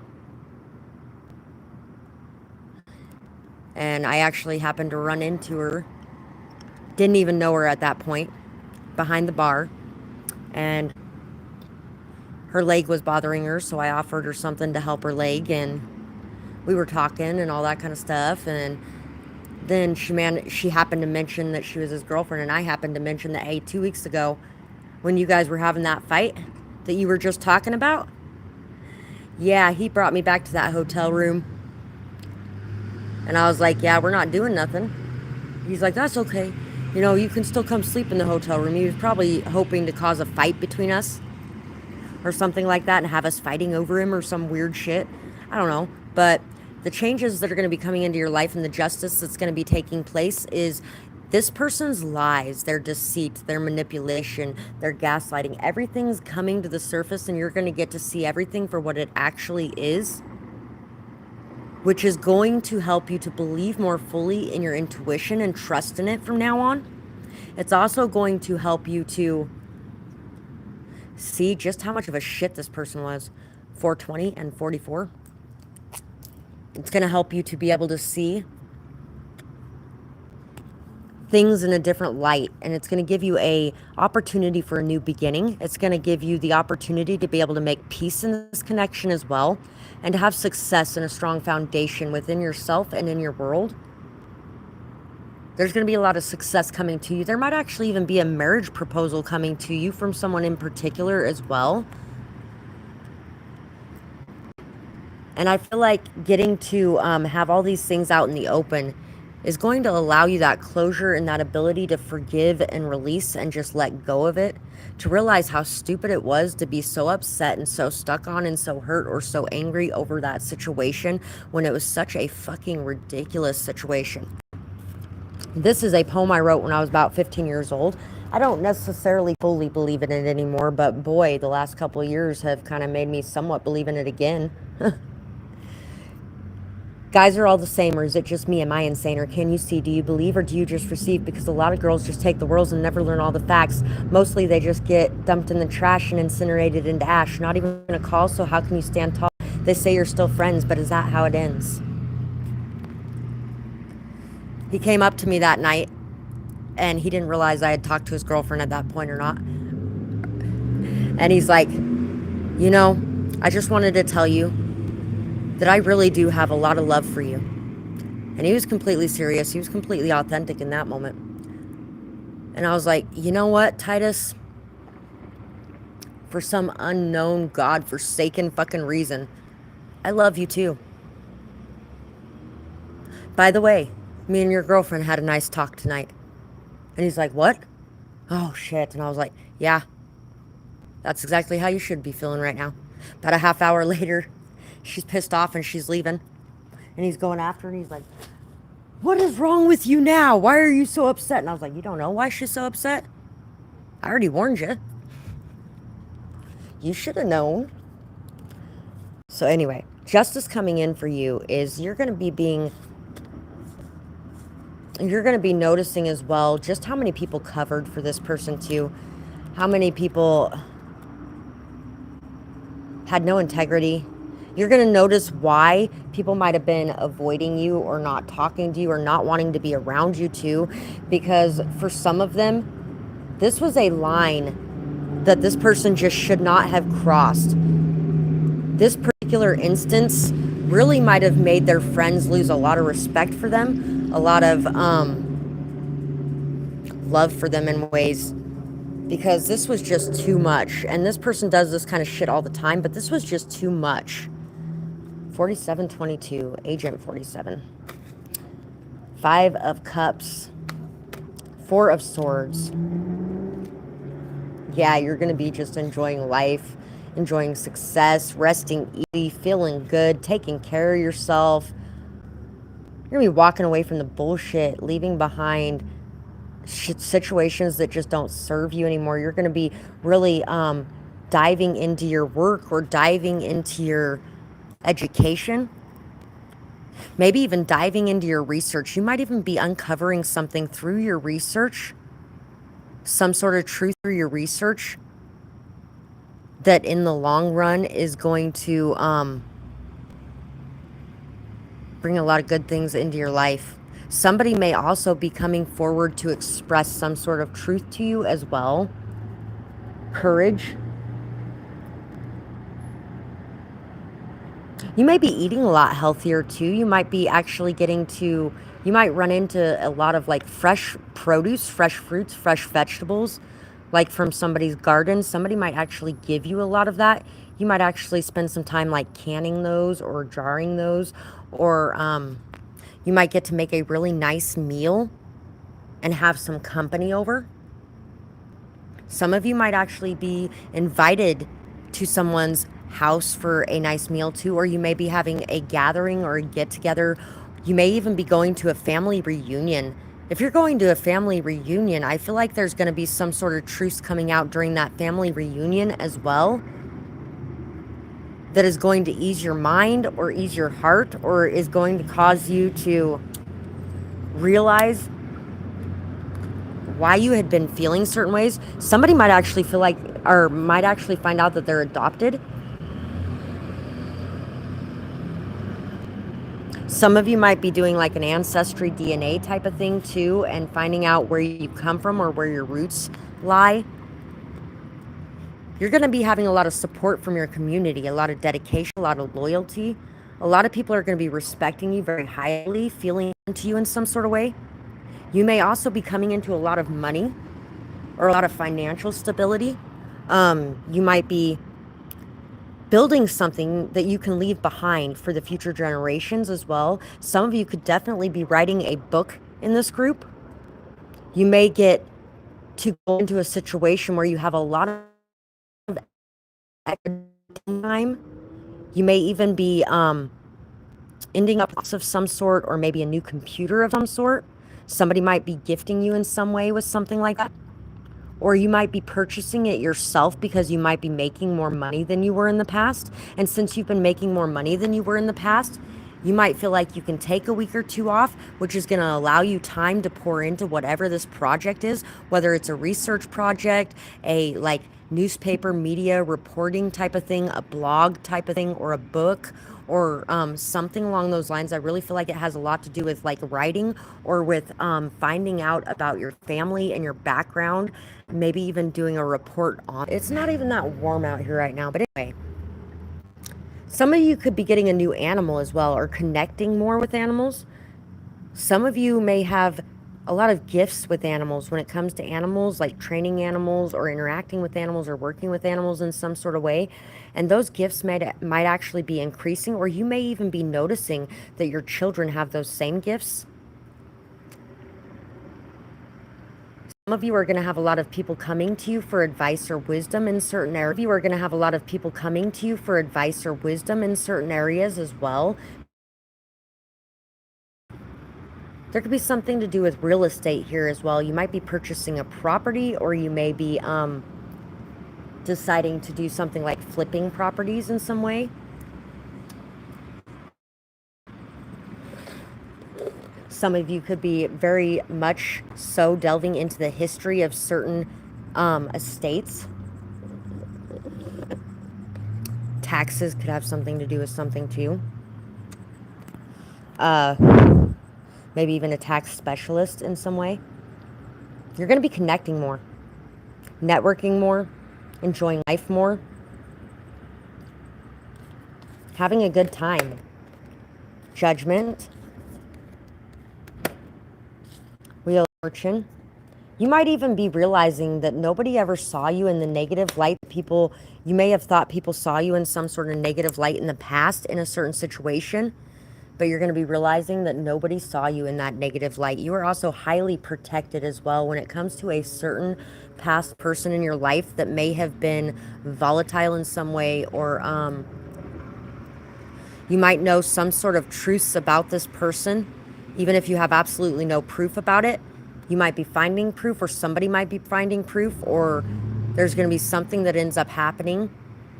And I actually happened to run into her. Didn't even know her at that point, behind the bar. And her leg was bothering her, so I offered her something to help her leg, and we were talking and all that kind of stuff. And then she happened to mention that she was his girlfriend, and I happened to mention that, hey, 2 weeks ago, when you guys were having that fight that you were just talking about, yeah, he brought me back to that hotel room. And I was like, yeah, we're not doing nothing. He's like, that's okay. You know, you can still come sleep in the hotel room. He was probably hoping to cause a fight between us or something like that and have us fighting over him or some weird shit. I don't know. But the changes that are going to be coming into your life and the justice that's going to be taking place is this person's lies, their deceit, their manipulation, their gaslighting. Everything's coming to the surface, and you're going to get to see everything for what it actually is, which is going to help you to believe more fully in your intuition and trust in it from now on. It's also going to help you to see just how much of a shit this person was. 420 and 44. It's going to help you to be able to see things in a different light, and it's going to give you a opportunity for a new beginning. It's going to give you the opportunity to be able to make peace in this connection as well, and to have success and a strong foundation within yourself and in your world. There's going to be a lot of success coming to you. There might actually even be a marriage proposal coming to you from someone in particular as well. And I feel like getting to have all these things out in the open is going to allow you that closure and that ability to forgive and release and just let go of it, to realize how stupid it was to be so upset and so stuck on and so hurt or so angry over that situation when it was such a fucking ridiculous situation. This is a poem I wrote when I was about 15 years old. I don't necessarily fully believe in it anymore, but boy, the last couple of years have kind of made me somewhat believe in it again. Guys are all the same, or is it just me? Am I insane? Or can you see? Do you believe, or do you just receive? Because a lot of girls just take the worlds and never learn all the facts. Mostly they just get dumped in the trash and incinerated into ash. Not even a call, so how can you stand tall? They say you're still friends, but is that how it ends? He came up to me that night, and he didn't realize I had talked to his girlfriend at that point or not. And he's like, you know, I just wanted to tell you that I really do have a lot of love for you. And he was completely serious. He was completely authentic in that moment. And I was like, you know what, Titus? For some unknown, God-forsaken fucking reason, I love you too. By the way, me and your girlfriend had a nice talk tonight. And he's like, what? Oh, shit. And I was like, yeah, that's exactly how you should be feeling right now. About a half hour later, she's pissed off and she's leaving. And he's going after her and he's like, what is wrong with you now? Why are you so upset? And I was like, you don't know why she's so upset? I already warned you. You should have known. So anyway, justice coming in for you is you're going to be noticing as well just how many people covered for this person too. How many people had no integrity. You're going to notice why people might have been avoiding you or not talking to you or not wanting to be around you too. Because for some of them, this was a line that this person just should not have crossed. This particular instance really might have made their friends lose a lot of respect for them, a lot of love for them in ways, because this was just too much. And this person does this kind of shit all the time, but this was just too much. 4722, Agent 47. 5 of Cups. 4 of Swords. Yeah, you're going to be just enjoying life, enjoying success, resting easy, feeling good, taking care of yourself. You're going to be walking away from the bullshit, leaving behind situations that just don't serve you anymore. You're going to be really diving into your work or diving into your education, maybe even diving into your research. You might even be uncovering something through your research, some sort of truth through your research that in the long run is going to bring a lot of good things into your life. Somebody may also be coming forward to express some sort of truth to you as well. Courage. You may be eating a lot healthier too. You might be actually you might run into a lot of like fresh produce, fresh fruits, fresh vegetables, like from somebody's garden. Somebody might actually give you a lot of that. You might actually spend some time like canning those or jarring those, or you might get to make a really nice meal and have some company over. Some of you might actually be invited to someone's house for a nice meal too, or you may be having a gathering or a get together. You may even be going to a family reunion. If you're going to a family reunion, I feel like there's going to be some sort of truth coming out during that family reunion as well, that is going to ease your mind or ease your heart, or is going to cause you to realize why you had been feeling certain ways. Somebody might actually feel like, or might actually find out that they're adopted. Some of you might be doing like an ancestry DNA type of thing too, and finding out where you come from or where your roots lie. You're going to be having a lot of support from your community, a lot of dedication, a lot of loyalty. A lot of people are going to be respecting you very highly, feeling into you in some sort of way. You may also be coming into a lot of money or a lot of financial stability. You might be building something that you can leave behind for the future generations as well. Some of you could definitely be writing a book in this group. You may get to go into a situation where you have a lot of time. You may even be ending up of some sort, or maybe a new computer of some sort. Somebody might be gifting you in some way with something like that. Or you might be purchasing it yourself because you might be making more money than you were in the past. And since you've been making more money than you were in the past, You might feel like you can take a week or two off, which is going to allow you time to pour into whatever this project is, whether it's a research project, a like newspaper media reporting type of thing, a blog type of thing, or a book, or something along those lines. I really feel like it has a lot to do with like writing or with finding out about your family and your background, maybe even doing a report on. It's not even that warm out here right now, but anyway. Some of you could be getting a new animal as well, or connecting more with animals. Some of you may have a lot of gifts with animals when it comes to animals, like training animals or interacting with animals or working with animals in some sort of way. And those gifts might actually be increasing, or you may even be noticing that your children have those same gifts. Some of you are going to have a lot of people coming to you for advice or wisdom in certain areas. You are going to have a lot of people coming to you for advice or wisdom in certain areas as well. There could be something to do with real estate here as well. You might be purchasing a property, or you may be deciding to do something like flipping properties in some way. Some of you could be very much so delving into the history of certain estates. Taxes could have something to do with something too. Maybe even a tax specialist in some way. You're going to be connecting more, networking more, enjoying life more, having a good time. Judgment. Wheel of Fortune. You might even be realizing that nobody ever saw you in the negative light. You may have thought people saw you in some sort of negative light in the past in a certain situation, but you're going to be realizing that nobody saw you in that negative light. You are also highly protected as well when it comes to a certain past person in your life that may have been volatile in some way, or you might know some sort of truths about this person, even if you have absolutely no proof about it. You might be finding proof, or somebody might be finding proof, or there's going to be something that ends up happening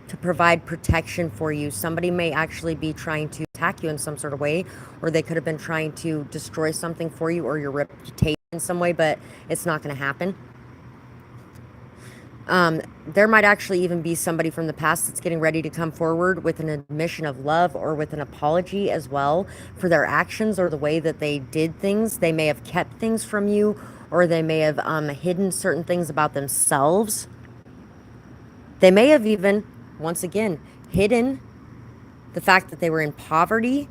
to provide protection for you. Somebody may actually be trying to attack you in some sort of way, or they could have been trying to destroy something for you or your reputation in some way, but it's not going to happen. There might actually even be somebody from the past that's getting ready to come forward with an admission of love or with an apology as well for their actions or the way that they did things. They may have kept things from you, or they may have hidden certain things about themselves. They may have even, once again, hidden the fact that they were in poverty,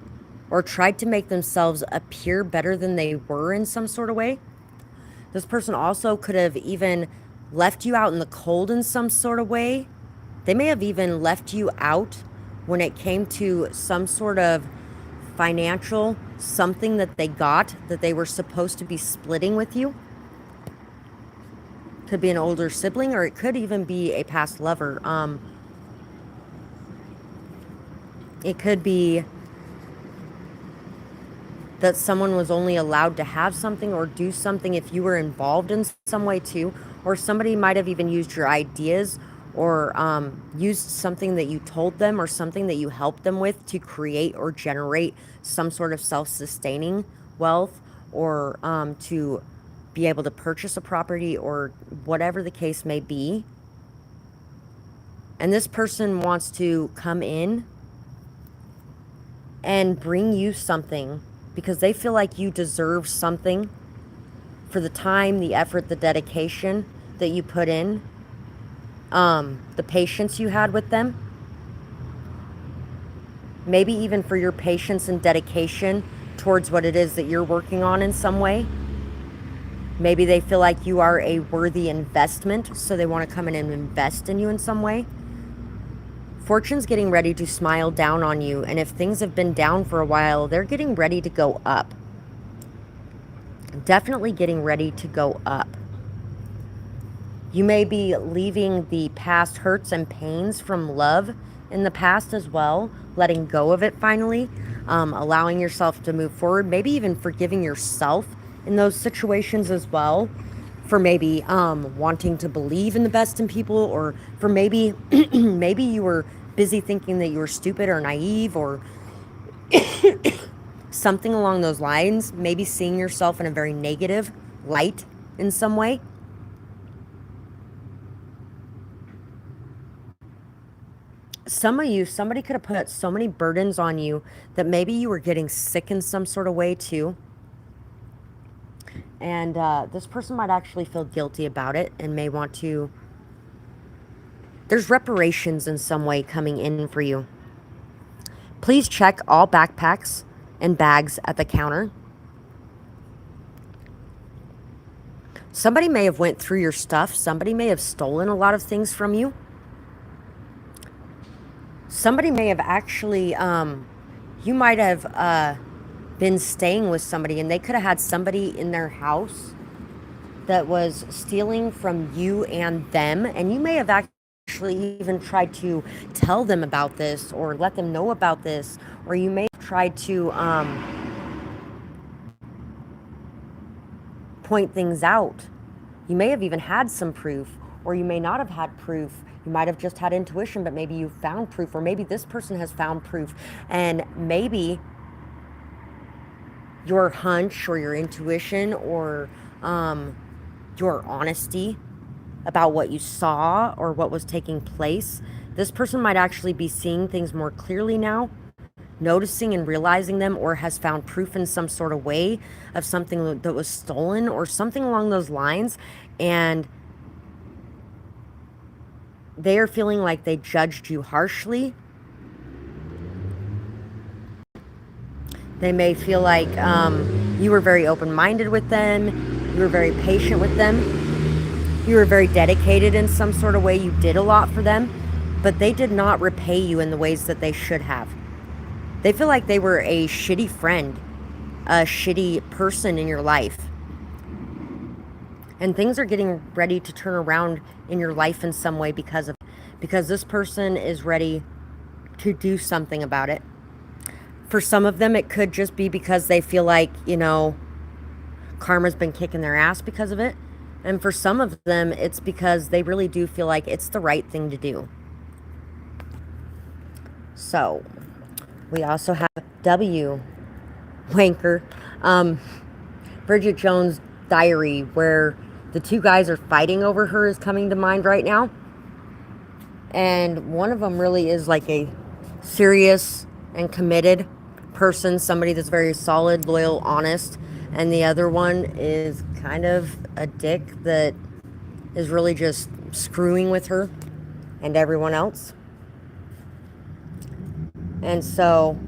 or tried to make themselves appear better than they were in some sort of way. This person also could have even left you out in the cold in some sort of way. They may have even left you out when it came to some sort of financial something that they got that they were supposed to be splitting with you. Could be an older sibling, or it could even be a past lover. It could be that someone was only allowed to have something or do something if you were involved in some way too, or somebody might have even used your ideas, or used something that you told them or something that you helped them with to create or generate some sort of self-sustaining wealth, or to be able to purchase a property, or whatever the case may be. And this person wants to come in and bring you something because they feel like you deserve something for the time, the effort, the dedication that you put in, the patience you had with them. Maybe even for your patience and dedication towards what it is that you're working on in some way. Maybe they feel like you are a worthy investment, so they want to come in and invest in you in some way. Fortune's getting ready to smile down on you, and if things have been down for a while, they're getting ready to go up. Definitely getting ready to go up. You may be leaving the past hurts and pains from love in the past as well, letting go of it finally, allowing yourself to move forward, maybe even forgiving yourself in those situations as well, for maybe wanting to believe in the best in people, or for maybe maybe you were busy thinking that you were stupid or naive, or something along those lines, maybe seeing yourself in a very negative light in some way. Some of you, somebody could have put so many burdens on you that maybe you were getting sick in some sort of way too. And this person might actually feel guilty about it and may want to... There's reparations in some way coming in for you. Please check all backpacks and bags at the counter. Somebody may have went through your stuff. Somebody may have stolen a lot of things from you. Somebody may have actually, you might have been staying with somebody and they could have had somebody in their house that was stealing from you and them. And you may have actually even tried to tell them about this or let them know about this. Or you may have tried to point things out. You may have even had some proof, or you may not have had proof. You might have just had intuition, but maybe you found proof, or maybe this person has found proof, and maybe your hunch or your intuition or your honesty about what you saw or what was taking place, this person might actually be seeing things more clearly now, noticing and realizing them, or has found proof in some sort of way of something that was stolen or something along those lines, and they are feeling like they judged you harshly. They may feel like you were very open-minded with them, you were very patient with them, you were very dedicated in some sort of way, you did a lot for them, but they did not repay you in the ways that they should have. They feel like they were a shitty friend, a shitty person in your life. And things are getting ready to turn around in your life in some way because this person is ready to do something about it. For some of them, it could just be because they feel like, you know, karma's been kicking their ass because of it. And for some of them, it's because they really do feel like it's the right thing to do. So... we also have W. Wanker. Bridget Jones' diary, where the two guys are fighting over her, is coming to mind right now. And one of them really is like a serious and committed person, somebody that's very solid, loyal, honest. And the other one is kind of a dick that is really just screwing with her and everyone else. And so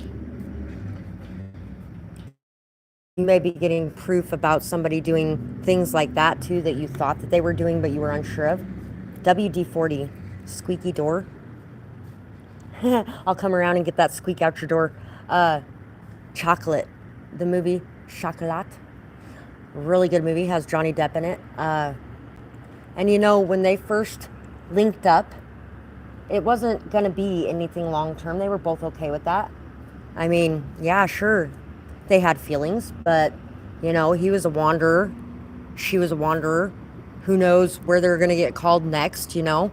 you may be getting proof about somebody doing things like that too that you thought that they were doing but you were unsure of. WD-40, squeaky door. I'll come around and get that squeak out your door. Chocolate, the movie Chocolat. Really good movie, has Johnny Depp in it. And you know, when they first linked up, it wasn't going to be anything long-term. They were both okay with that. I mean, yeah, sure. They had feelings, but, you know, he was a wanderer. She was a wanderer. Who knows where they're going to get called next, you know?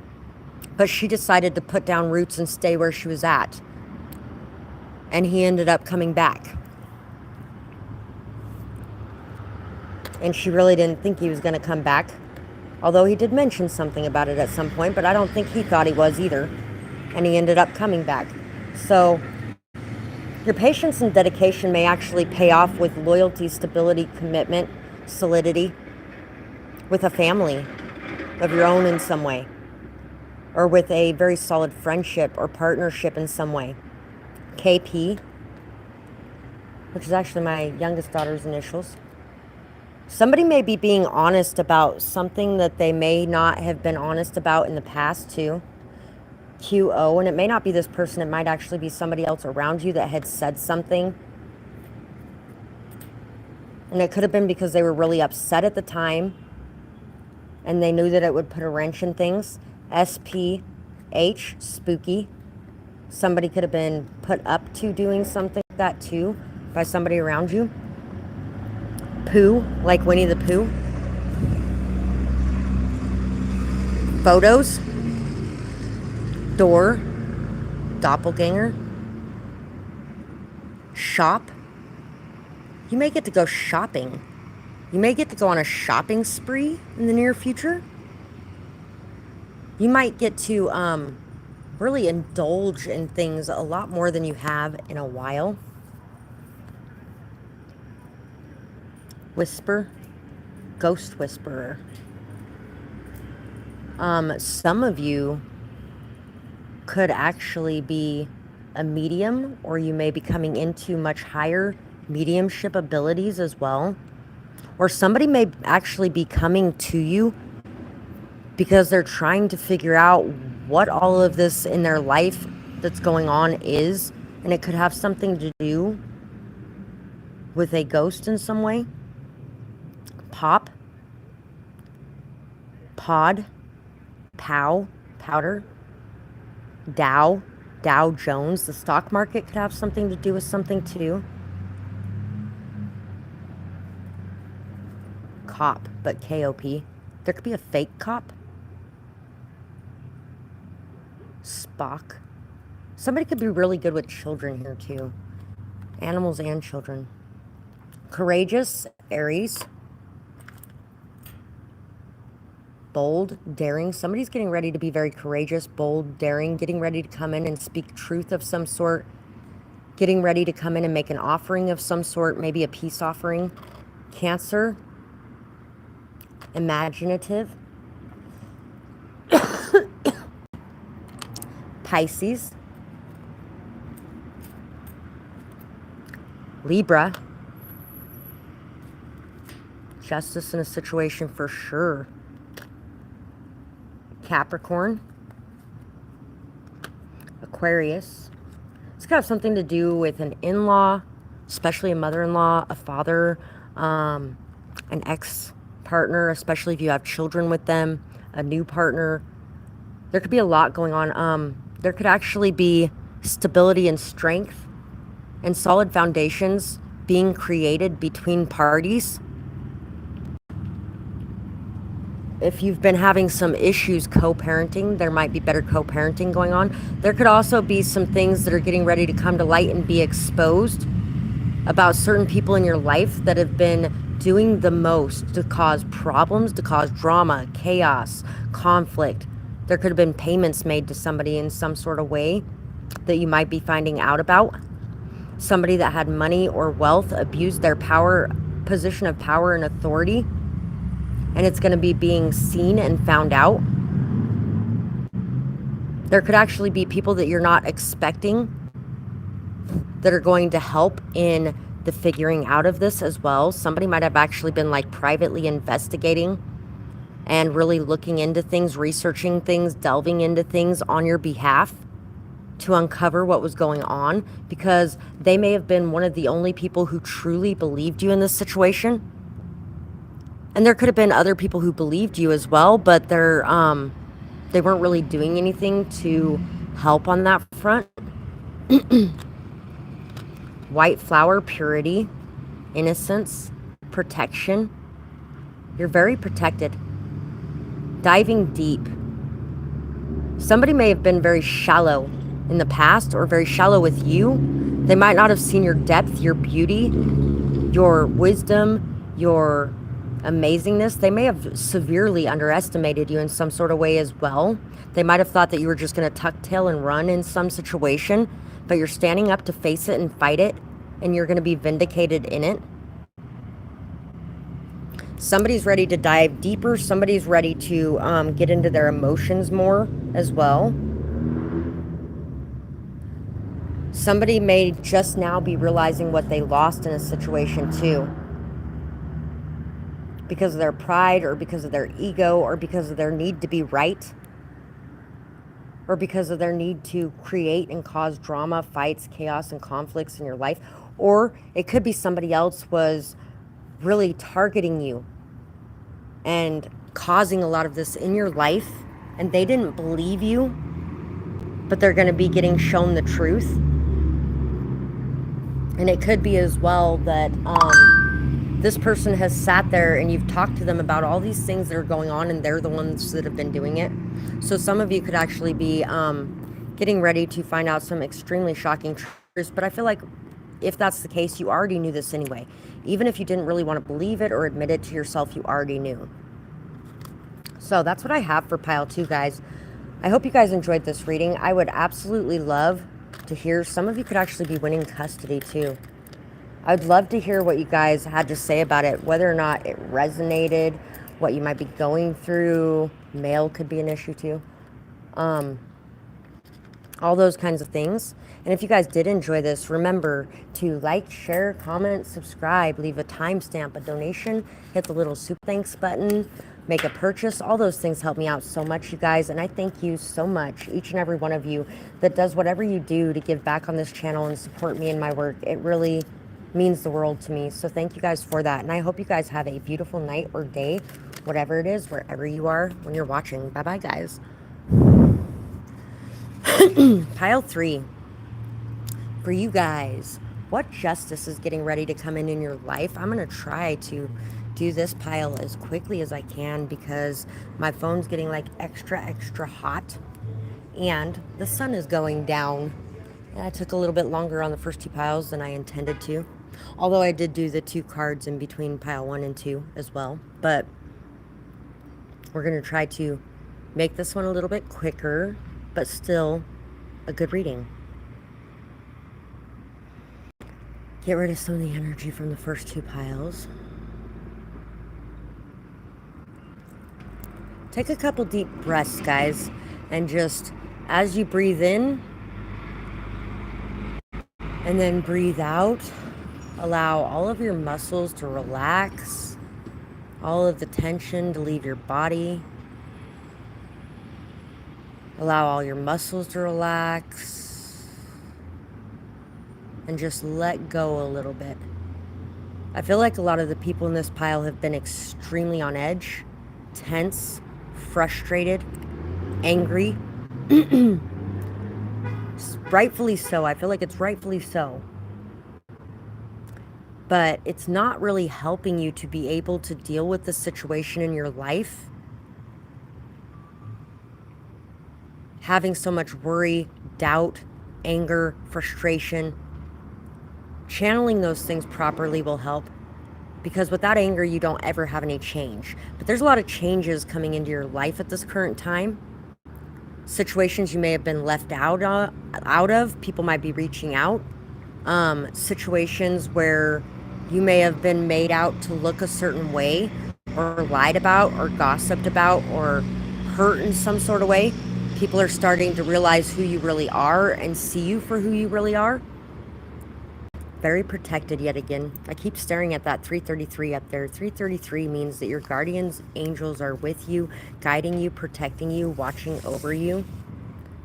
But she decided to put down roots and stay where she was at. And he ended up coming back. And she really didn't think he was going to come back. Although he did mention something about it at some point, but I don't think he thought he was either. And he ended up coming back. So your patience and dedication may actually pay off with loyalty, stability, commitment, solidity, with a family of your own in some way, or with a very solid friendship or partnership in some way. KP, which is actually my youngest daughter's initials. Somebody may be being honest about something that they may not have been honest about in the past too. QO, and it may not be this person, it might actually be somebody else around you that had said something. And it could have been because they were really upset at the time and they knew that it would put a wrench in things. SPH, spooky. Somebody could have been put up to doing something like that too by somebody around you. Pooh, like Winnie the Pooh. Photos. Door. Doppelganger. Shop. You may get to go shopping. You may get to go on a shopping spree in the near future. You might get to really indulge in things a lot more than you have in a while. Whisper, ghost whisperer. Some of you could actually be a medium, or you may be coming into much higher mediumship abilities as well. Or somebody may actually be coming to you because they're trying to figure out what all of this in their life that's going on is, and it could have something to do with a ghost in some way. Pop, pod, pow, powder, Dow Jones. The stock market could have something to do with something too. Cop, but K-O-P. There could be a fake cop. Spock. Somebody could be really good with children here too. Animals and children. Courageous, Aries. Bold, daring. Somebody's getting ready to be very courageous, bold, daring, getting ready to come in and speak truth of some sort, getting ready to come in and make an offering of some sort, maybe a peace offering. Cancer, imaginative. Pisces, Libra, justice in a situation for sure. Capricorn, Aquarius. It's got something to do with an in-law, especially a mother-in-law, a father, an ex-partner, especially if you have children with them, a new partner. There could be a lot going on. There could actually be stability and strength and solid foundations being created between parties. If you've been having some issues co-parenting, there might be better co-parenting going on. There could also be some things that are getting ready to come to light and be exposed about certain people in your life that have been doing the most to cause problems, to cause drama, chaos, conflict. There could have been payments made to somebody in some sort of way that you might be finding out about. Somebody that had money or wealth abused their power, position of power and authority, and it's going to be being seen and found out. There could actually be people that you're not expecting that are going to help in the figuring out of this as well. Somebody might have actually been like privately investigating and really looking into things, researching things, delving into things on your behalf to uncover what was going on, because they may have been one of the only people who truly believed you in this situation. And there could have been other people who believed you as well, but they weren't really doing anything to help on that front. White flower, purity, innocence, protection. You're very protected. Diving deep. Somebody may have been very shallow in the past, or very shallow with you. They might not have seen your depth, your beauty, your wisdom, your amazingness. They may have severely underestimated you in some sort of way as well. They might have thought that you were just going to tuck tail and run in some situation, but you're standing up to face it and fight it, and you're going to be vindicated in it. Somebody's ready to dive deeper. Somebody's ready to get into their emotions more as well. Somebody may just now be realizing what they lost in a situation too, because of their pride, or because of their ego, or because of their need to be right, or because of their need to create and cause drama, fights, chaos, and conflicts in your life. Or it could be somebody else was really targeting you and causing a lot of this in your life, and they didn't believe you, but they're going to be getting shown the truth. And it could be as well that this person has sat there and you've talked to them about all these things that are going on, and they're the ones that have been doing it. So some of you could actually be getting ready to find out some extremely shocking truths. But I feel like if that's the case, you already knew this anyway. Even if you didn't really want to believe it or admit it to yourself, you already knew. So that's what I have for pile 2, guys. I hope you guys enjoyed this reading. I would absolutely love to hear. Some of you could actually be winning custody too. I'd love to hear what you guys had to say about it, whether or not it resonated, what you might be going through. Mail could be an issue too. All those kinds of things. And if you guys did enjoy this, remember to like, share, comment, subscribe, leave a timestamp, a donation, hit the little super thanks button, make a purchase. All those things help me out so much, you guys. And I thank you so much, each and every one of you that does whatever you do to give back on this channel and support me in my work. It really means the world to me. So thank you guys for that. And I hope you guys have a beautiful night or day, whatever it is, wherever you are when you're watching. Bye-bye, guys. Pile 3. For you guys, what justice is getting ready to come in your life? I'm going to try to do this pile as quickly as I can because my phone's getting like extra hot and the sun is going down. And I took a little bit longer on the first 2 piles than I intended to. Although I did do the 2 cards in between pile 1 and 2 as well. But we're going to try to make this one a little bit quicker, but still a good reading. Get rid of some of the energy from the first 2 piles. Take a couple deep breaths, guys, and just as you breathe in and then breathe out, allow all of your muscles to relax, all of the tension to leave your body. Allow all your muscles to relax and just let go a little bit. I feel like a lot of the people in this pile have been extremely on edge, tense, frustrated, angry. Rightfully so. I feel like it's rightfully so. But it's not really helping you to be able to deal with the situation in your life. Having so much worry, doubt, anger, frustration, channeling those things properly will help, because without anger, you don't ever have any change. But there's a lot of changes coming into your life at this current time. Situations you may have been left out of, people might be reaching out. Situations where you may have been made out to look a certain way, or lied about, or gossiped about, or hurt in some sort of way. People are starting to realize who you really are and see you for who you really are. Very protected yet again. I keep staring at that 333 up there. 333 means that your guardians, angels are with you, guiding you, protecting you, watching over you.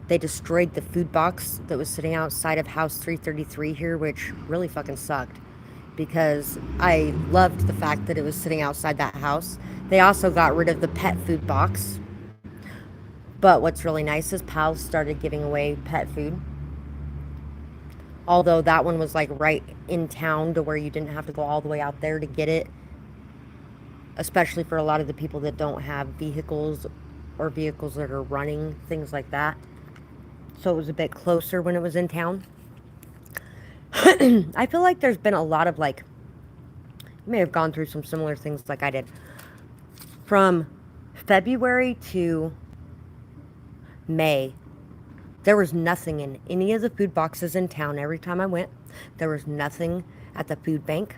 They destroyed the food box that was sitting outside of house 333 here, which really fucking sucked, because I loved the fact that it was sitting outside that house. They also got rid of the pet food box. But what's really nice is pals started giving away pet food. Although that one was like right in town to where you didn't have to go all the way out there to get it. Especially for a lot of the people that don't have vehicles or vehicles that are running, things like that. So it was a bit closer when it was in town. I feel like there's been a lot of like, you may have gone through some similar things like I did. From February to May, there was nothing in any of the food boxes in town. Every time I went, there was nothing at the food bank.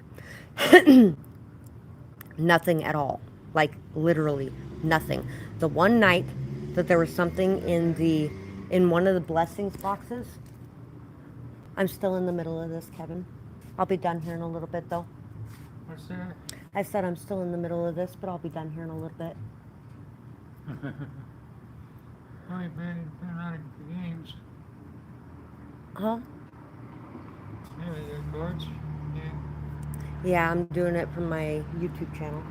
Nothing at all. Like literally nothing. The one night that there was something in one of the blessings boxes. I'm still in the middle of this, Kevin. I'll be done here in a little bit though. What's that? I said I'm still in the middle of this, but I'll be done here in a little bit. Probably been out of the games. Huh? Yeah, the cards. Yeah. Yeah, I'm doing it from my YouTube channel.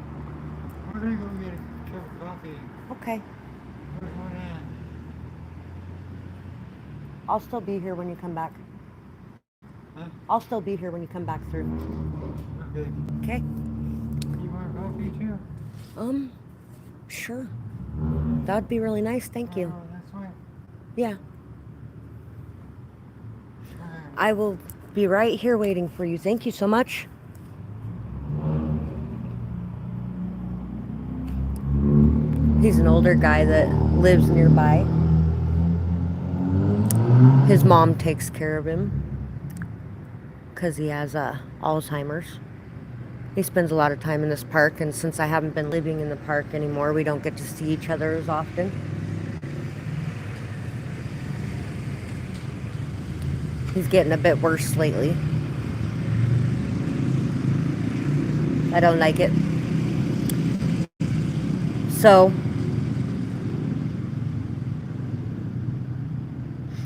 We're gonna go get a cup of coffee. Okay. Where's one at? I'll still be here when you come back. Huh? I'll still be here when you come back through. Okay. Okay? You want coffee too? Sure. That'd be really nice, thank you. Oh, that's right. Yeah. Alright. I will be right here waiting for you. Thank you so much. He's an older guy that lives nearby. His mom takes care of him because he has Alzheimer's. He spends a lot of time in this park, and since I haven't been living in the park anymore, we don't get to see each other as often. He's getting a bit worse lately. I don't like it. So,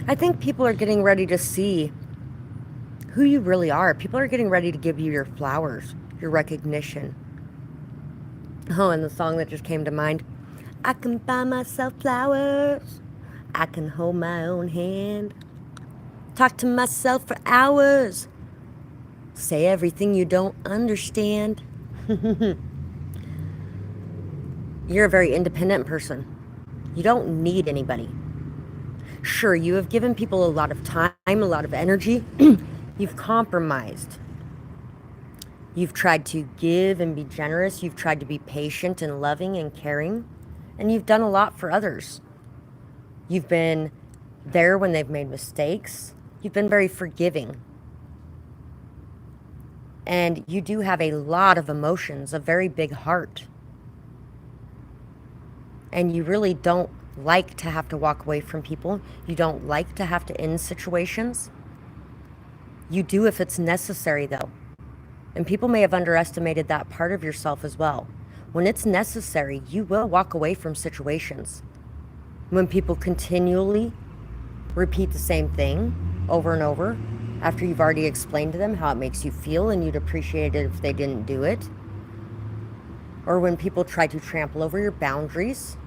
I think people are getting ready to see who you really are. People are getting ready to give you your flowers, your recognition. Oh, and the song that just came to mind, I can buy myself flowers. I can hold my own hand. Talk to myself for hours. Say everything you don't understand. You're a very independent person. You don't need anybody. Sure, you have given people a lot of time, a lot of energy. You've compromised. You've tried to give and be generous. You've tried to be patient and loving and caring. And you've done a lot for others. You've been there when they've made mistakes. You've been very forgiving. And you do have a lot of emotions, a very big heart. And you really don't like to have to walk away from people. You don't like to have to end situations. You do if it's necessary, though. And people may have underestimated that part of yourself as well. When it's necessary, you will walk away from situations. When people continually repeat the same thing over and over, after you've already explained to them how it makes you feel and you'd appreciate it if they didn't do it, or when people try to trample over your boundaries,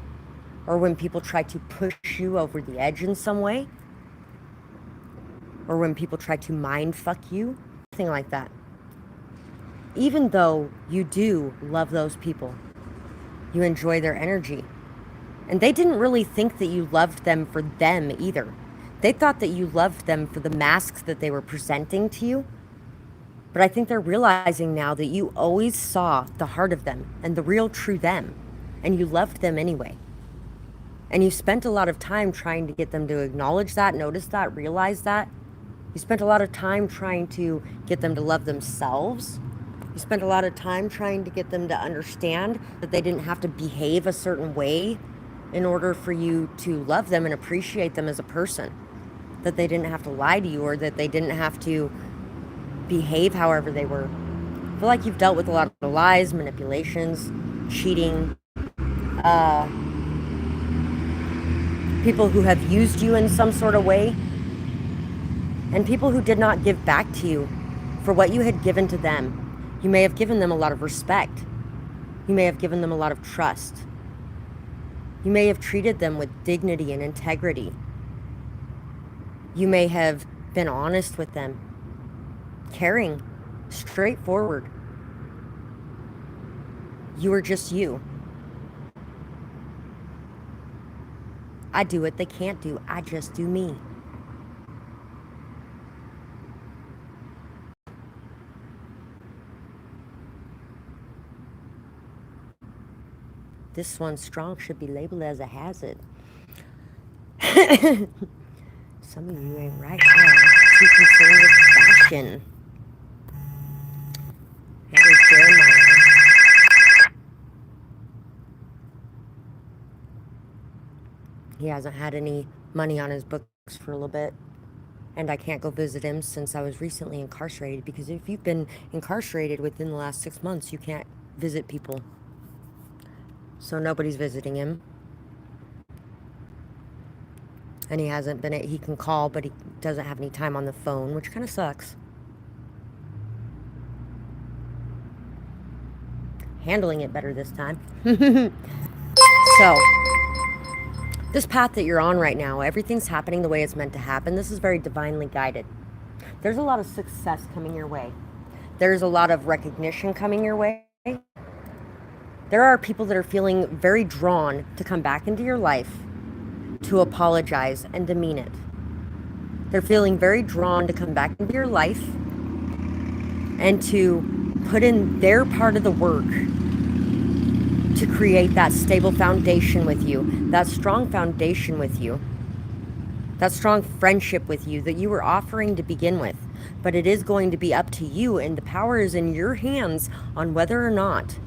or when people try to push you over the edge in some way, or when people try to mind fuck you, anything like that. Even though you do love those people, you enjoy their energy. And they didn't really think that you loved them for them either. They thought that you loved them for the masks that they were presenting to you. But I think they're realizing now that you always saw the heart of them and the real true them. And you loved them anyway. And you spent a lot of time trying to get them to acknowledge that, notice that, realize that. You spent a lot of time trying to get them to love themselves. You spent a lot of time trying to get them to understand that they didn't have to behave a certain way in order for you to love them and appreciate them as a person. That they didn't have to lie to you, or that they didn't have to behave however they were. I feel like you've dealt with a lot of lies, manipulations, cheating, people who have used you in some sort of way, and people who did not give back to you for what you had given to them. You may have given them a lot of respect. You may have given them a lot of trust. You may have treated them with dignity and integrity. You may have been honest with them, caring, straightforward. You were just you. I do what they can't do. I just do me. This one strong should be labeled as a hazard. Some of you ain't right now. Too concerned with fashion. That is Jeremiah. He hasn't had any money on his books for a little bit. And I can't go visit him since I was recently incarcerated. Because if you've been incarcerated within the last 6 months, you can't visit people. So nobody's visiting him. And he hasn't been, he can call, but he doesn't have any time on the phone, which kind of sucks. Handling it better this time. So, this path that you're on right now, everything's happening the way it's meant to happen. This is very divinely guided. There's a lot of success coming your way. There's a lot of recognition coming your way. There are people that are feeling very drawn to come back into your life to apologize and to mean it. They're feeling very drawn to come back into your life and to put in their part of the work to create that stable foundation with you, that strong foundation with you, that strong friendship with you that you were offering to begin with. But it is going to be up to you, and the power is in your hands on whether or not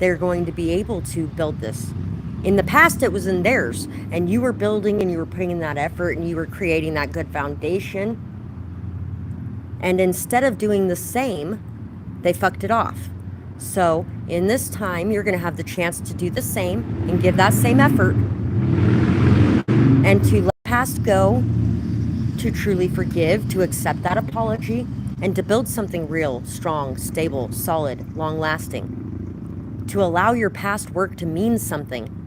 they're going to be able to build this. In the past, it was in theirs, and you were building and you were putting in that effort and you were creating that good foundation. And instead of doing the same, they fucked it off. So in this time, you're going to have the chance to do the same and give that same effort and to let the past go, to truly forgive, to accept that apology, and to build something real, strong, stable, solid, long-lasting. To allow your past work to mean something.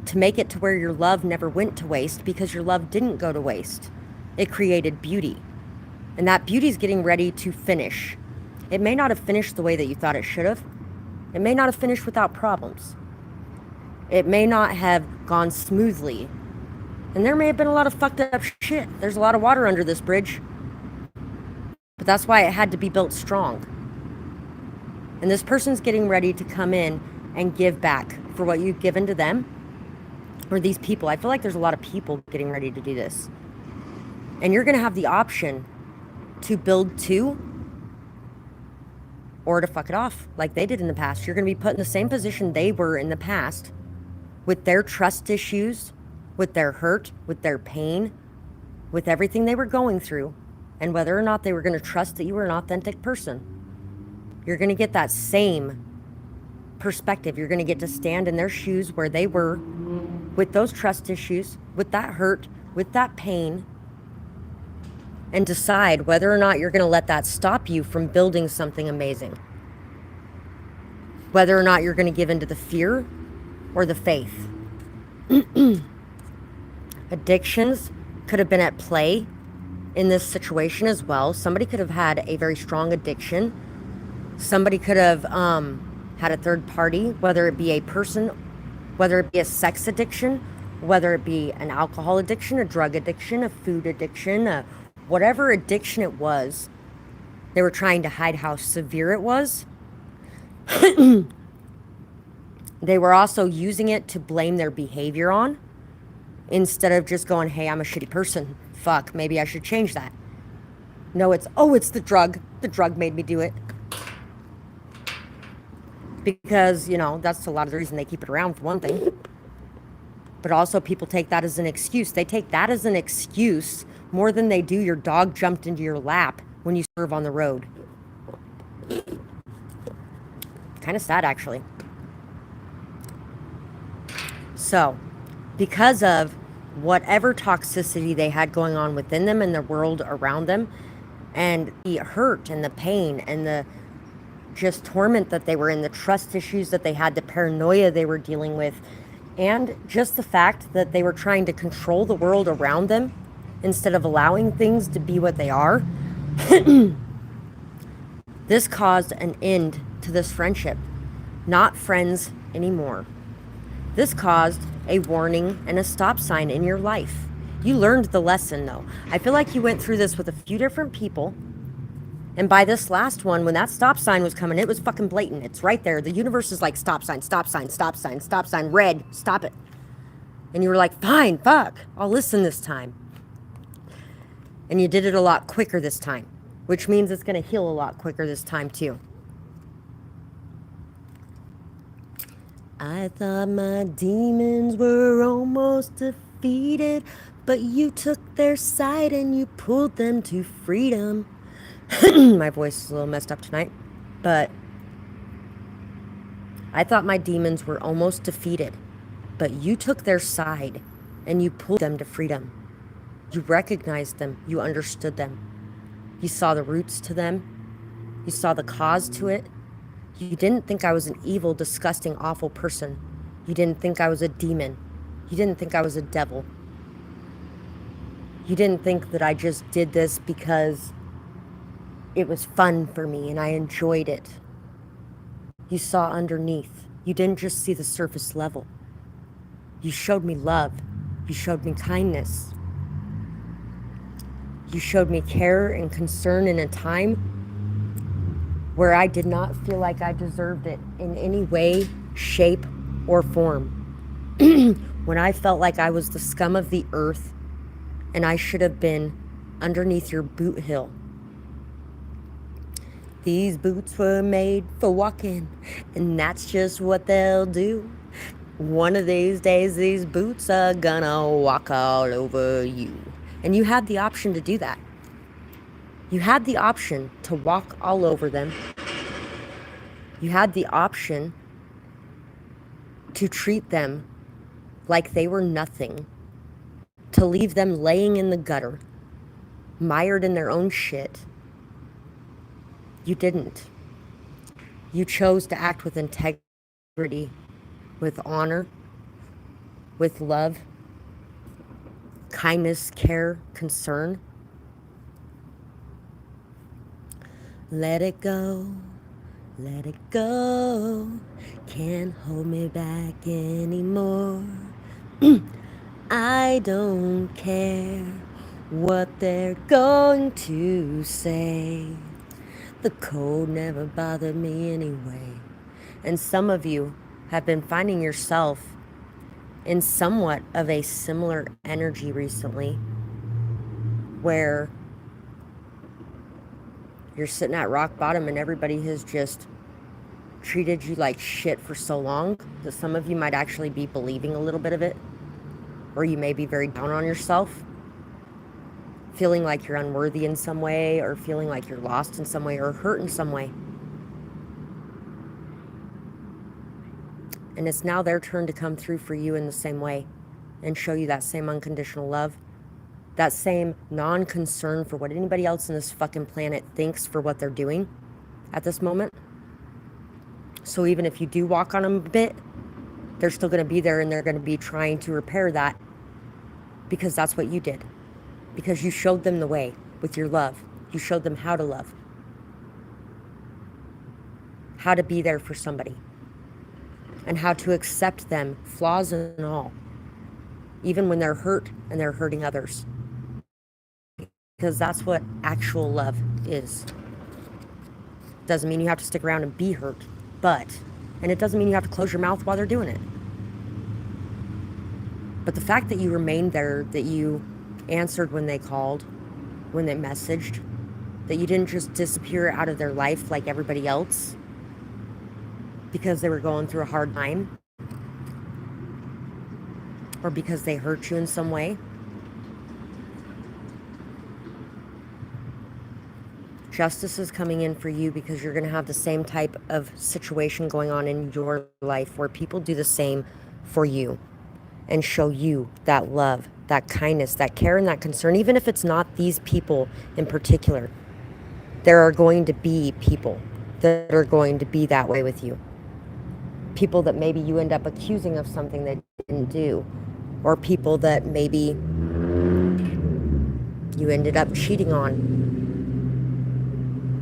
To make it to where your love never went to waste, because your love didn't go to waste. It created beauty. And that beauty is getting ready to finish. It may not have finished the way that you thought it should have. It may not have finished without problems. It may not have gone smoothly. And there may have been a lot of fucked up shit. There's a lot of water under this bridge. But that's why it had to be built strong. And this person's getting ready to come in and give back for what you've given to them. Or these people. I feel like there's a lot of people getting ready to do this. And you're going to have the option to build to, or to fuck it off like they did in the past. You're going to be put in the same position they were in the past, with their trust issues, with their hurt, with their pain, with everything they were going through, and whether or not they were going to trust that you were an authentic person. You're going to get that same perspective. You're going to get to stand in their shoes where they were, with those trust issues, with that hurt, with that pain, and decide whether or not you're going to let that stop you from building something amazing. Whether or not you're going to give into the fear or the faith. Addictions could have been at play in this situation as well. Somebody could have had a very strong addiction. Somebody could have had a third party, whether it be a person, whether it be a sex addiction, whether it be an alcohol addiction, a drug addiction, a food addiction, whatever addiction it was. They were trying to hide how severe it was. They were also using it to blame their behavior on, instead of just going, hey, I'm a shitty person. Fuck, maybe I should change that. No, it's the drug. The drug made me do it. Because, that's a lot of the reason they keep it around, for one thing. But also people take that as an excuse. They take that as an excuse more than they do your dog jumped into your lap when you serve on the road. Kind of sad, actually. So, because of whatever toxicity they had going on within them and the world around them, and the hurt and the pain and the just torment that they were in, the trust issues that they had, the paranoia they were dealing with, and just the fact that they were trying to control the world around them instead of allowing things to be what they are, this caused an end to this friendship. Not friends anymore. This caused a warning and a stop sign in your life. You learned the lesson, though. I feel like you went through this with a few different people. And by this last one, when that stop sign was coming, it was fucking blatant. It's right there. The universe is like, stop sign, stop sign, stop sign, stop sign, red, stop it. And you were like, fine, fuck, I'll listen this time. And you did it a lot quicker this time, which means it's going to heal a lot quicker this time, too. I thought my demons were almost defeated, but you took their side and you pulled them to freedom. My voice is a little messed up tonight, but I thought my demons were almost defeated, but you took their side and you pulled them to freedom. You recognized them. You understood them. You saw the roots to them. You saw the cause to it. You didn't think I was an evil, disgusting, awful person. You didn't think I was a demon. You didn't think I was a devil. You didn't think that I just did this because it was fun for me and I enjoyed it. You saw underneath. You didn't just see the surface level. You showed me love. You showed me kindness. You showed me care and concern in a time where I did not feel like I deserved it in any way, shape, or form. When I felt like I was the scum of the earth and I should have been underneath your boot heel. These boots were made for walking, and that's just what they'll do. One of these days, these boots are gonna walk all over you. And you had the option to do that. You had the option to walk all over them. You had the option to treat them like they were nothing, to leave them laying in the gutter, mired in their own shit. You didn't. You chose to act with integrity, with honor, with love, kindness, care, concern. Let it go, let it go, can't hold me back anymore. I don't care what they're going to say. The cold never bothered me anyway. And some of you have been finding yourself in somewhat of a similar energy recently, where you're sitting at rock bottom and everybody has just treated you like shit for so long that some of you might actually be believing a little bit of it, or you may be very down on yourself, feeling like you're unworthy in some way, or feeling like you're lost in some way, or hurt in some way. And it's now their turn to come through for you in the same way and show you that same unconditional love, that same non-concern for what anybody else on this fucking planet thinks for what they're doing at this moment. So even if you do walk on them a bit, they're still going to be there, and they're going to be trying to repair that, because that's what you did. Because you showed them the way with your love. You showed them how to love, how to be there for somebody, and how to accept them, flaws and all, even when they're hurt and they're hurting others. Because that's what actual love is. Doesn't mean you have to stick around and be hurt, and it doesn't mean you have to close your mouth while they're doing it. But the fact that you remained there, that you answered when they called, when they messaged, that you didn't just disappear out of their life like everybody else because they were going through a hard time, or because they hurt you in some way. Justice is coming in for you because you're going to have the same type of situation going on in your life where people do the same for you and show you that love, that kindness, that care, and that concern. Even if it's not these people in particular, there are going to be people that are going to be that way with you. People that maybe you end up accusing of something they didn't do, or people that maybe you ended up cheating on,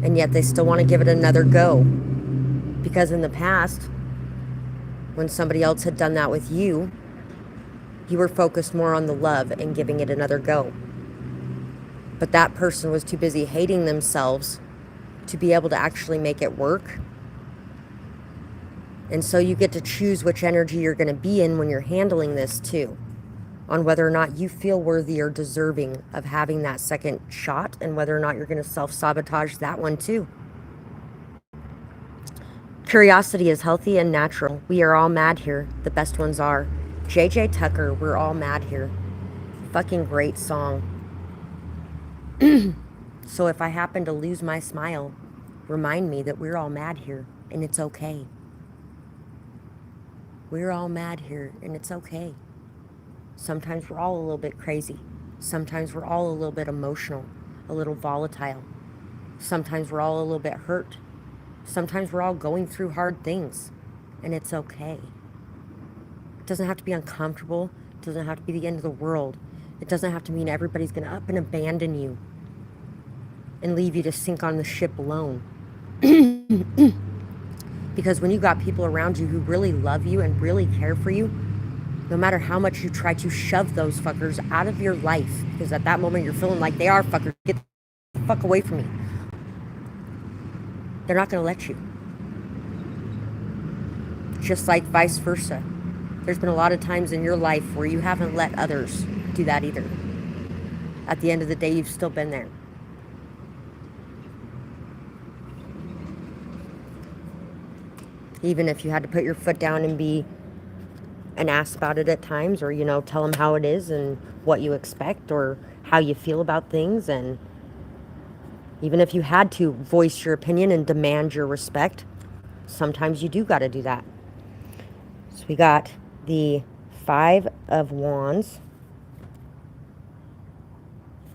and yet they still want to give it another go. Because in the past, when somebody else had done that with you, you were focused more on the love and giving it another go. But that person was too busy hating themselves to be able to actually make it work. And so you get to choose which energy you're going to be in when you're handling this too, on whether or not you feel worthy or deserving of having that second shot, and whether or not you're going to self-sabotage that one too. Curiosity is healthy and natural. We are all mad here. The best ones are. JJ Tucker, We're All Mad Here. Fucking great song. So if I happen to lose my smile, remind me that we're all mad here, and it's okay. We're all mad here, and it's okay. Sometimes we're all a little bit crazy. Sometimes we're all a little bit emotional, a little volatile. Sometimes we're all a little bit hurt. Sometimes we're all going through hard things, and it's okay. It doesn't have to be uncomfortable. It doesn't have to be the end of the world. It doesn't have to mean everybody's going to up and abandon you and leave you to sink on the ship alone. Because when you got people around you who really love you and really care for you, No matter how much you try to shove those fuckers out of your life, because at that moment you're feeling like they are fuckers, get the fuck away from me. They're not going to let you. Just like vice versa. There's been a lot of times in your life where you haven't let others do that either. At the end of the day, you've still been there. Even if you had to put your foot down and be an ass about it at times, or, you know, tell them how it is and what you expect or how you feel about things. And even if you had to voice your opinion and demand your respect, sometimes you do got to do that. So we got the 5 of Wands,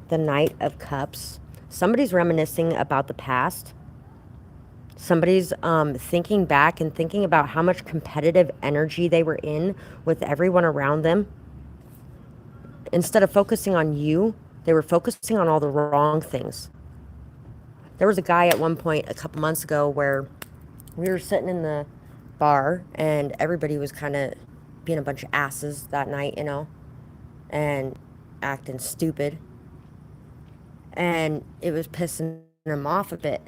the Knight of Cups. Somebody's reminiscing about the past. Somebody's thinking back and thinking about how much competitive energy they were in with everyone around them. Instead of focusing on you, they were focusing on all the wrong things. There was a guy at one point a couple months ago where we were sitting in the bar and everybody was kind of being a bunch of asses that night, you know, and acting stupid. And it was pissing him off a bit.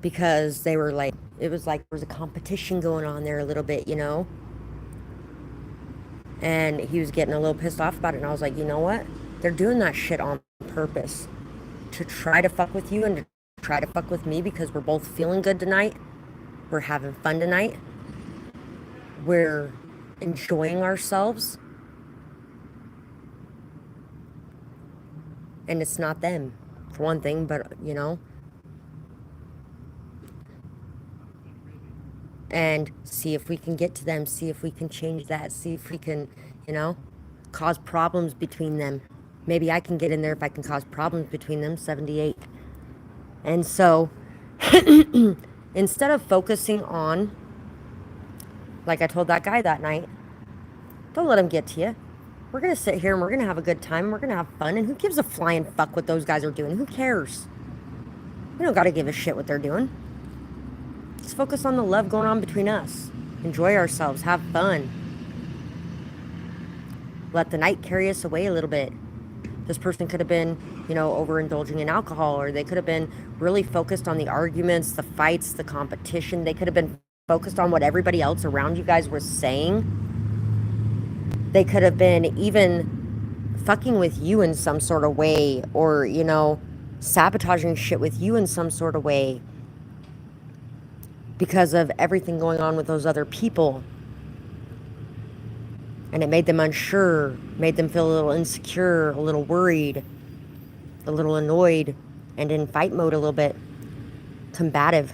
Because they were like, it was like there was a competition going on there a little bit, you know? And he was getting a little pissed off about it. And I was like, you know what? They're doing that shit on purpose. To try to fuck with you and to try to fuck with me because we're both feeling good tonight. We're having fun tonight. We're enjoying ourselves. And it's not them, for one thing, but, you know. And see if we can get to them, see if we can change that, see if we can, you know, cause problems between them. Maybe I can get in there if I can cause problems between them. 78. And so, instead of focusing on, like I told that guy that night, don't let him get to you. We're going to sit here and we're going to have a good time. We're going to have fun. And who gives a flying fuck what those guys are doing? Who cares? We don't got to give a shit what they're doing. Let's focus on the love going on between us. Enjoy ourselves. Have fun. Let the night carry us away a little bit. This person could have been, you know, overindulging in alcohol, or they could have been really focused on the arguments, the fights, the competition. They could have been focused on what everybody else around you guys were saying. They could have been even fucking with you in some sort of way, or, you know, sabotaging shit with you in some sort of way. Because of everything going on with those other people. And it made them unsure, made them feel a little insecure, a little worried, a little annoyed, and in fight mode a little bit, combative.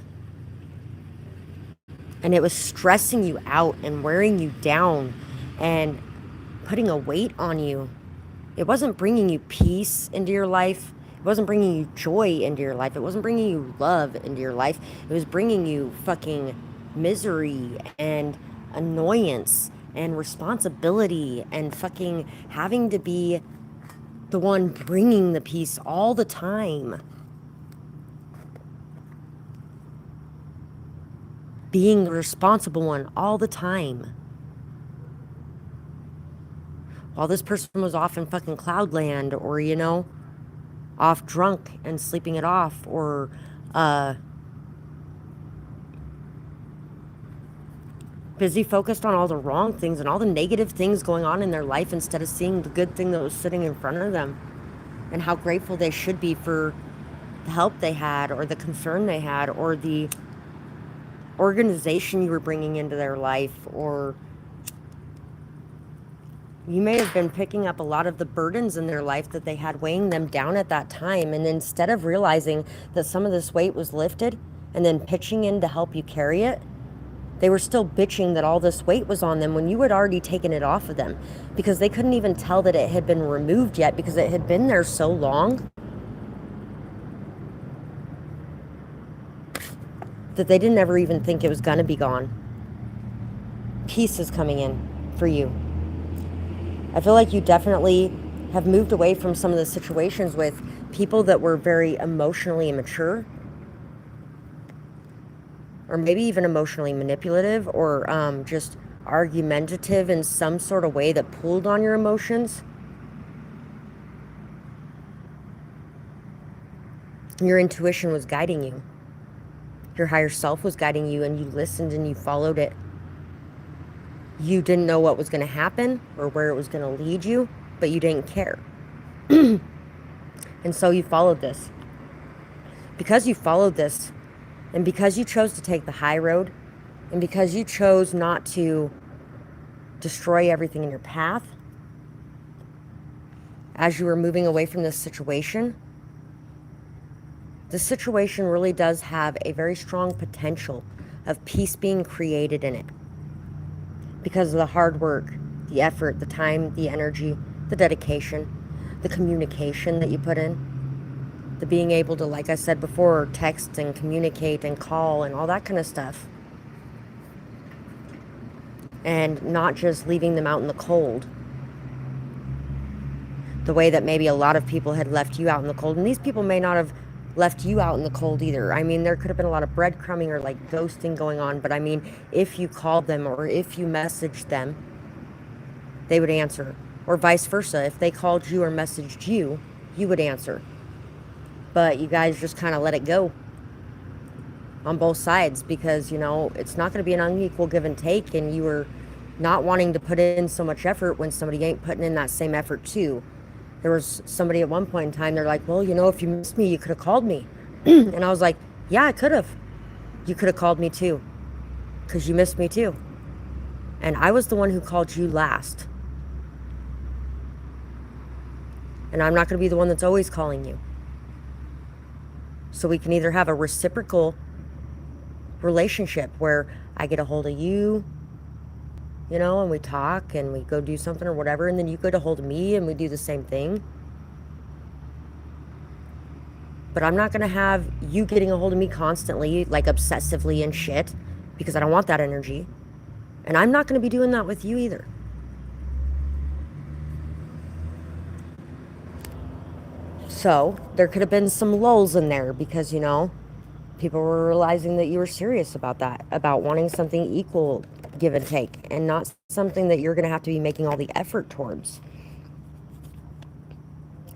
And it was stressing you out and wearing you down and putting a weight on you. It wasn't bringing you peace into your life. It wasn't bringing you joy into your life. It wasn't bringing you love into your life. It was bringing you fucking misery and annoyance and responsibility and fucking having to be the one bringing the peace all the time. Being the responsible one all the time. While this person was off in fucking cloudland, or, you know, off drunk and sleeping it off, or busy focused on all the wrong things and all the negative things going on in their life instead of seeing the good thing that was sitting in front of them and how grateful they should be for the help they had, or the concern they had, or the organization you were bringing into their life. Or you may have been picking up a lot of the burdens in their life that they had weighing them down at that time. And instead of realizing that some of this weight was lifted and then pitching in to help you carry it, they were still bitching that all this weight was on them when you had already taken it off of them, because they couldn't even tell that it had been removed yet because it had been there so long that they didn't ever even think it was going to be gone. Peace is coming in for you. I feel like you definitely have moved away from some of the situations with people that were very emotionally immature, or maybe even emotionally manipulative, or just argumentative in some sort of way that pulled on your emotions, your intuition was guiding you. Your higher self was guiding you, and you listened and you followed it. You didn't know what was going to happen or where it was going to lead you, but you didn't care. And so you followed this. Because you followed this, and because you chose to take the high road, and because you chose not to destroy everything in your path, as you were moving away from this situation really does have a very strong potential of peace being created in it. Because of the hard work, the effort, the time, the energy, the dedication, the communication that you put in, the being able to, like I said before, text and communicate and call and all that kind of stuff. And not just leaving them out in the cold. The way that maybe a lot of people had left you out in the cold. And these people may not have left you out in the cold either. I mean, there could have been a lot of breadcrumbing or like ghosting going on. But I mean, if you called them or if you messaged them, they would answer. Or vice versa. If they called you or messaged you, you would answer. But you guys just kind of let it go on both sides because, you know, it's not going to be an unequal give and take, and you were not wanting to put in so much effort when somebody ain't putting in that same effort too. There was somebody at one point in time, they're like, well, you know, if you missed me, you could have called me. And I was like, yeah, I could have. You could have called me too, because you missed me too. And I was the one who called you last. And I'm not going to be the one that's always calling you. So we can either have a reciprocal relationship where I get a hold of you, you know, and we talk and we go do something or whatever, and then you get a hold of me and we do the same thing. But I'm not going to have you getting a hold of me constantly, like obsessively and shit, because I don't want that energy. And I'm not going to be doing that with you either. So there could have been some lulls in there because, you know, people were realizing that you were serious about that, about wanting something equal give and take, and not something that you're going to have to be making all the effort towards.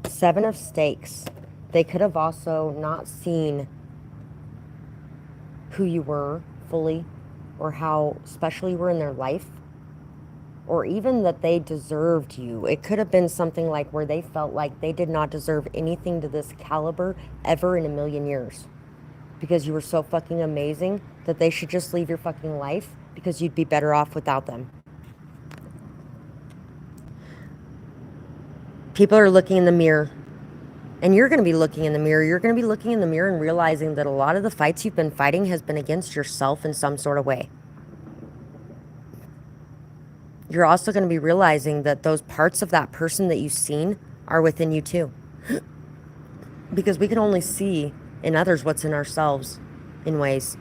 7 of Stakes. They could have also not seen who you were fully or how special you were in their life, or even that they deserved you. It could have been something like where they felt like they did not deserve anything to this caliber ever in a million years. Because you were so fucking amazing that they should just leave your fucking life because you'd be better off without them. People are looking in the mirror. And you're going to be looking in the mirror. You're going to be looking in the mirror and realizing that a lot of the fights you've been fighting has been against yourself in some sort of way. You're also going to be realizing that those parts of that person that you've seen are within you too. Because we can only see in others what's in ourselves in ways.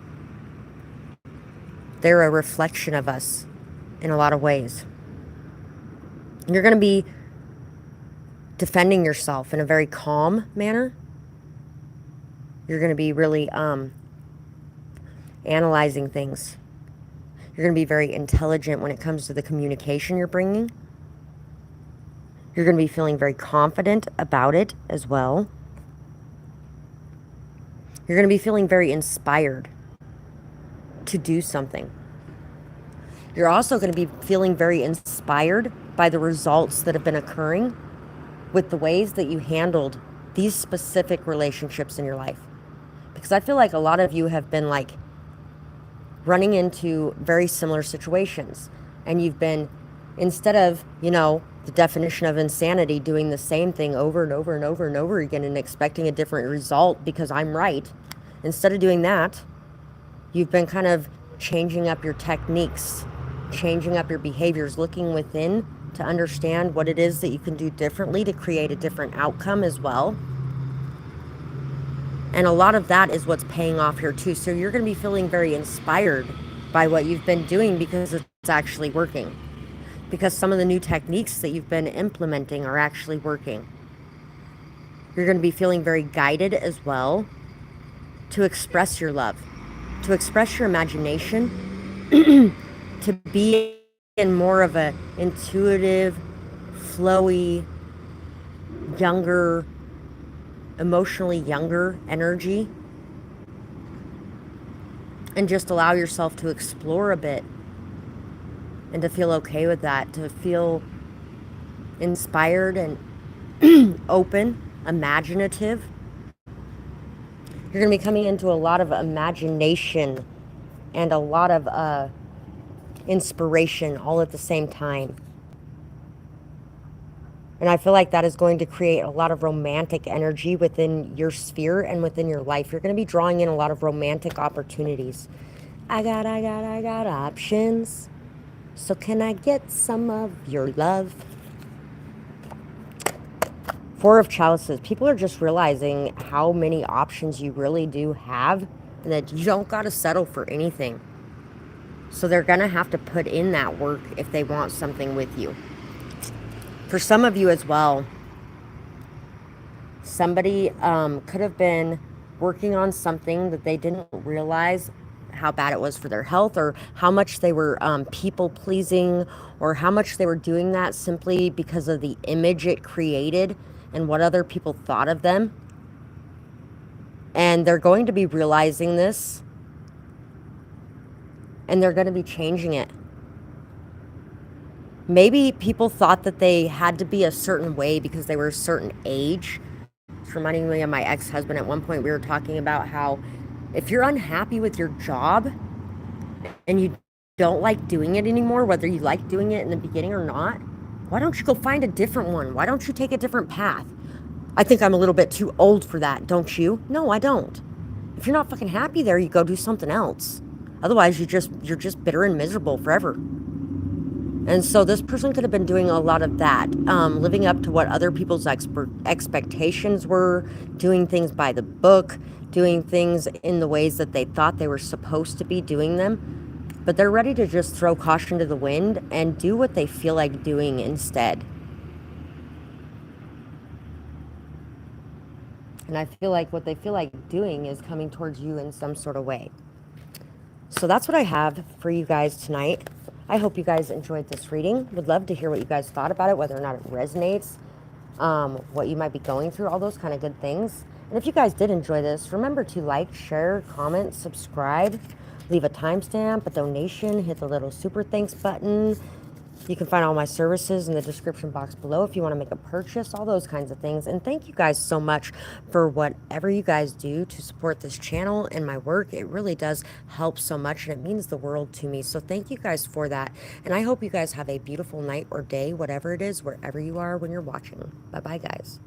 They're a reflection of us in a lot of ways. You're going to be defending yourself in a very calm manner. You're going to be really analyzing things. You're going to be very intelligent when it comes to the communication you're bringing. You're going to be feeling very confident about it as well. You're going to be feeling very inspired to do something. You're also going to be feeling very inspired by the results that have been occurring with the ways that you handled these specific relationships in your life. Because I feel like a lot of you have been like running into very similar situations, and you've been, instead of, you know, the definition of insanity, doing the same thing over and over and over and over again and expecting a different result because I'm right, instead of doing that, you've been kind of changing up your techniques, changing up your behaviors, looking within to understand what it is that you can do differently to create a different outcome as well. And a lot of that is what's paying off here too. So you're going to be feeling very inspired by what you've been doing because it's actually working. Because some of the new techniques that you've been implementing are actually working. You're going to be feeling very guided as well to express your love, to express your imagination, to be in more of a intuitive, flowy, younger, emotionally younger energy, and just allow yourself to explore a bit and to feel okay with that, to feel inspired and open, imaginative. You're going to be coming into a lot of imagination and a lot of inspiration all at the same time. And I feel like that is going to create a lot of romantic energy within your sphere and within your life. You're going to be drawing in a lot of romantic opportunities. I got options. So can I get some of your love? Four of Chalices. People are just realizing how many options you really do have and that you don't got to settle for anything. So they're going to have to put in that work if they want something with you. For some of you as well, somebody could have been working on something that they didn't realize how bad it was for their health, or how much they were people pleasing, or how much they were doing that simply because of the image it created and what other people thought of them. And they're going to be realizing this, and they're going to be changing it. Maybe people thought that they had to be a certain way because they were a certain age. It's reminding me of my ex-husband. At one point we were talking about how if you're unhappy with your job and you don't like doing it anymore, whether you like doing it in the beginning or not, why don't you go find a different one? Why don't you take a different path? I think I'm a little bit too old for that, don't you? No, I don't. If you're not fucking happy there, you go do something else. Otherwise, you're just bitter and miserable forever. And so this person could have been doing a lot of that, living up to what other people's expectations were, doing things by the book, doing things in the ways that they thought they were supposed to be doing them. But they're ready to just throw caution to the wind and do what they feel like doing instead. And I feel like what they feel like doing is coming towards you in some sort of way. So that's what I have for you guys tonight. I hope you guys enjoyed this reading. Would love to hear what you guys thought about it, whether or not it resonates, what you might be going through, all those kind of good things. And if you guys did enjoy this, remember to like, share, comment, subscribe, leave a timestamp, a donation, hit the little super thanks button. You can find all my services in the description box below if you want to make a purchase, all those kinds of things. And thank you guys so much for whatever you guys do to support this channel and my work. It really does help so much, and it means the world to me. So thank you guys for that. And I hope you guys have a beautiful night or day, whatever it is, wherever you are when you're watching. Bye-bye, guys.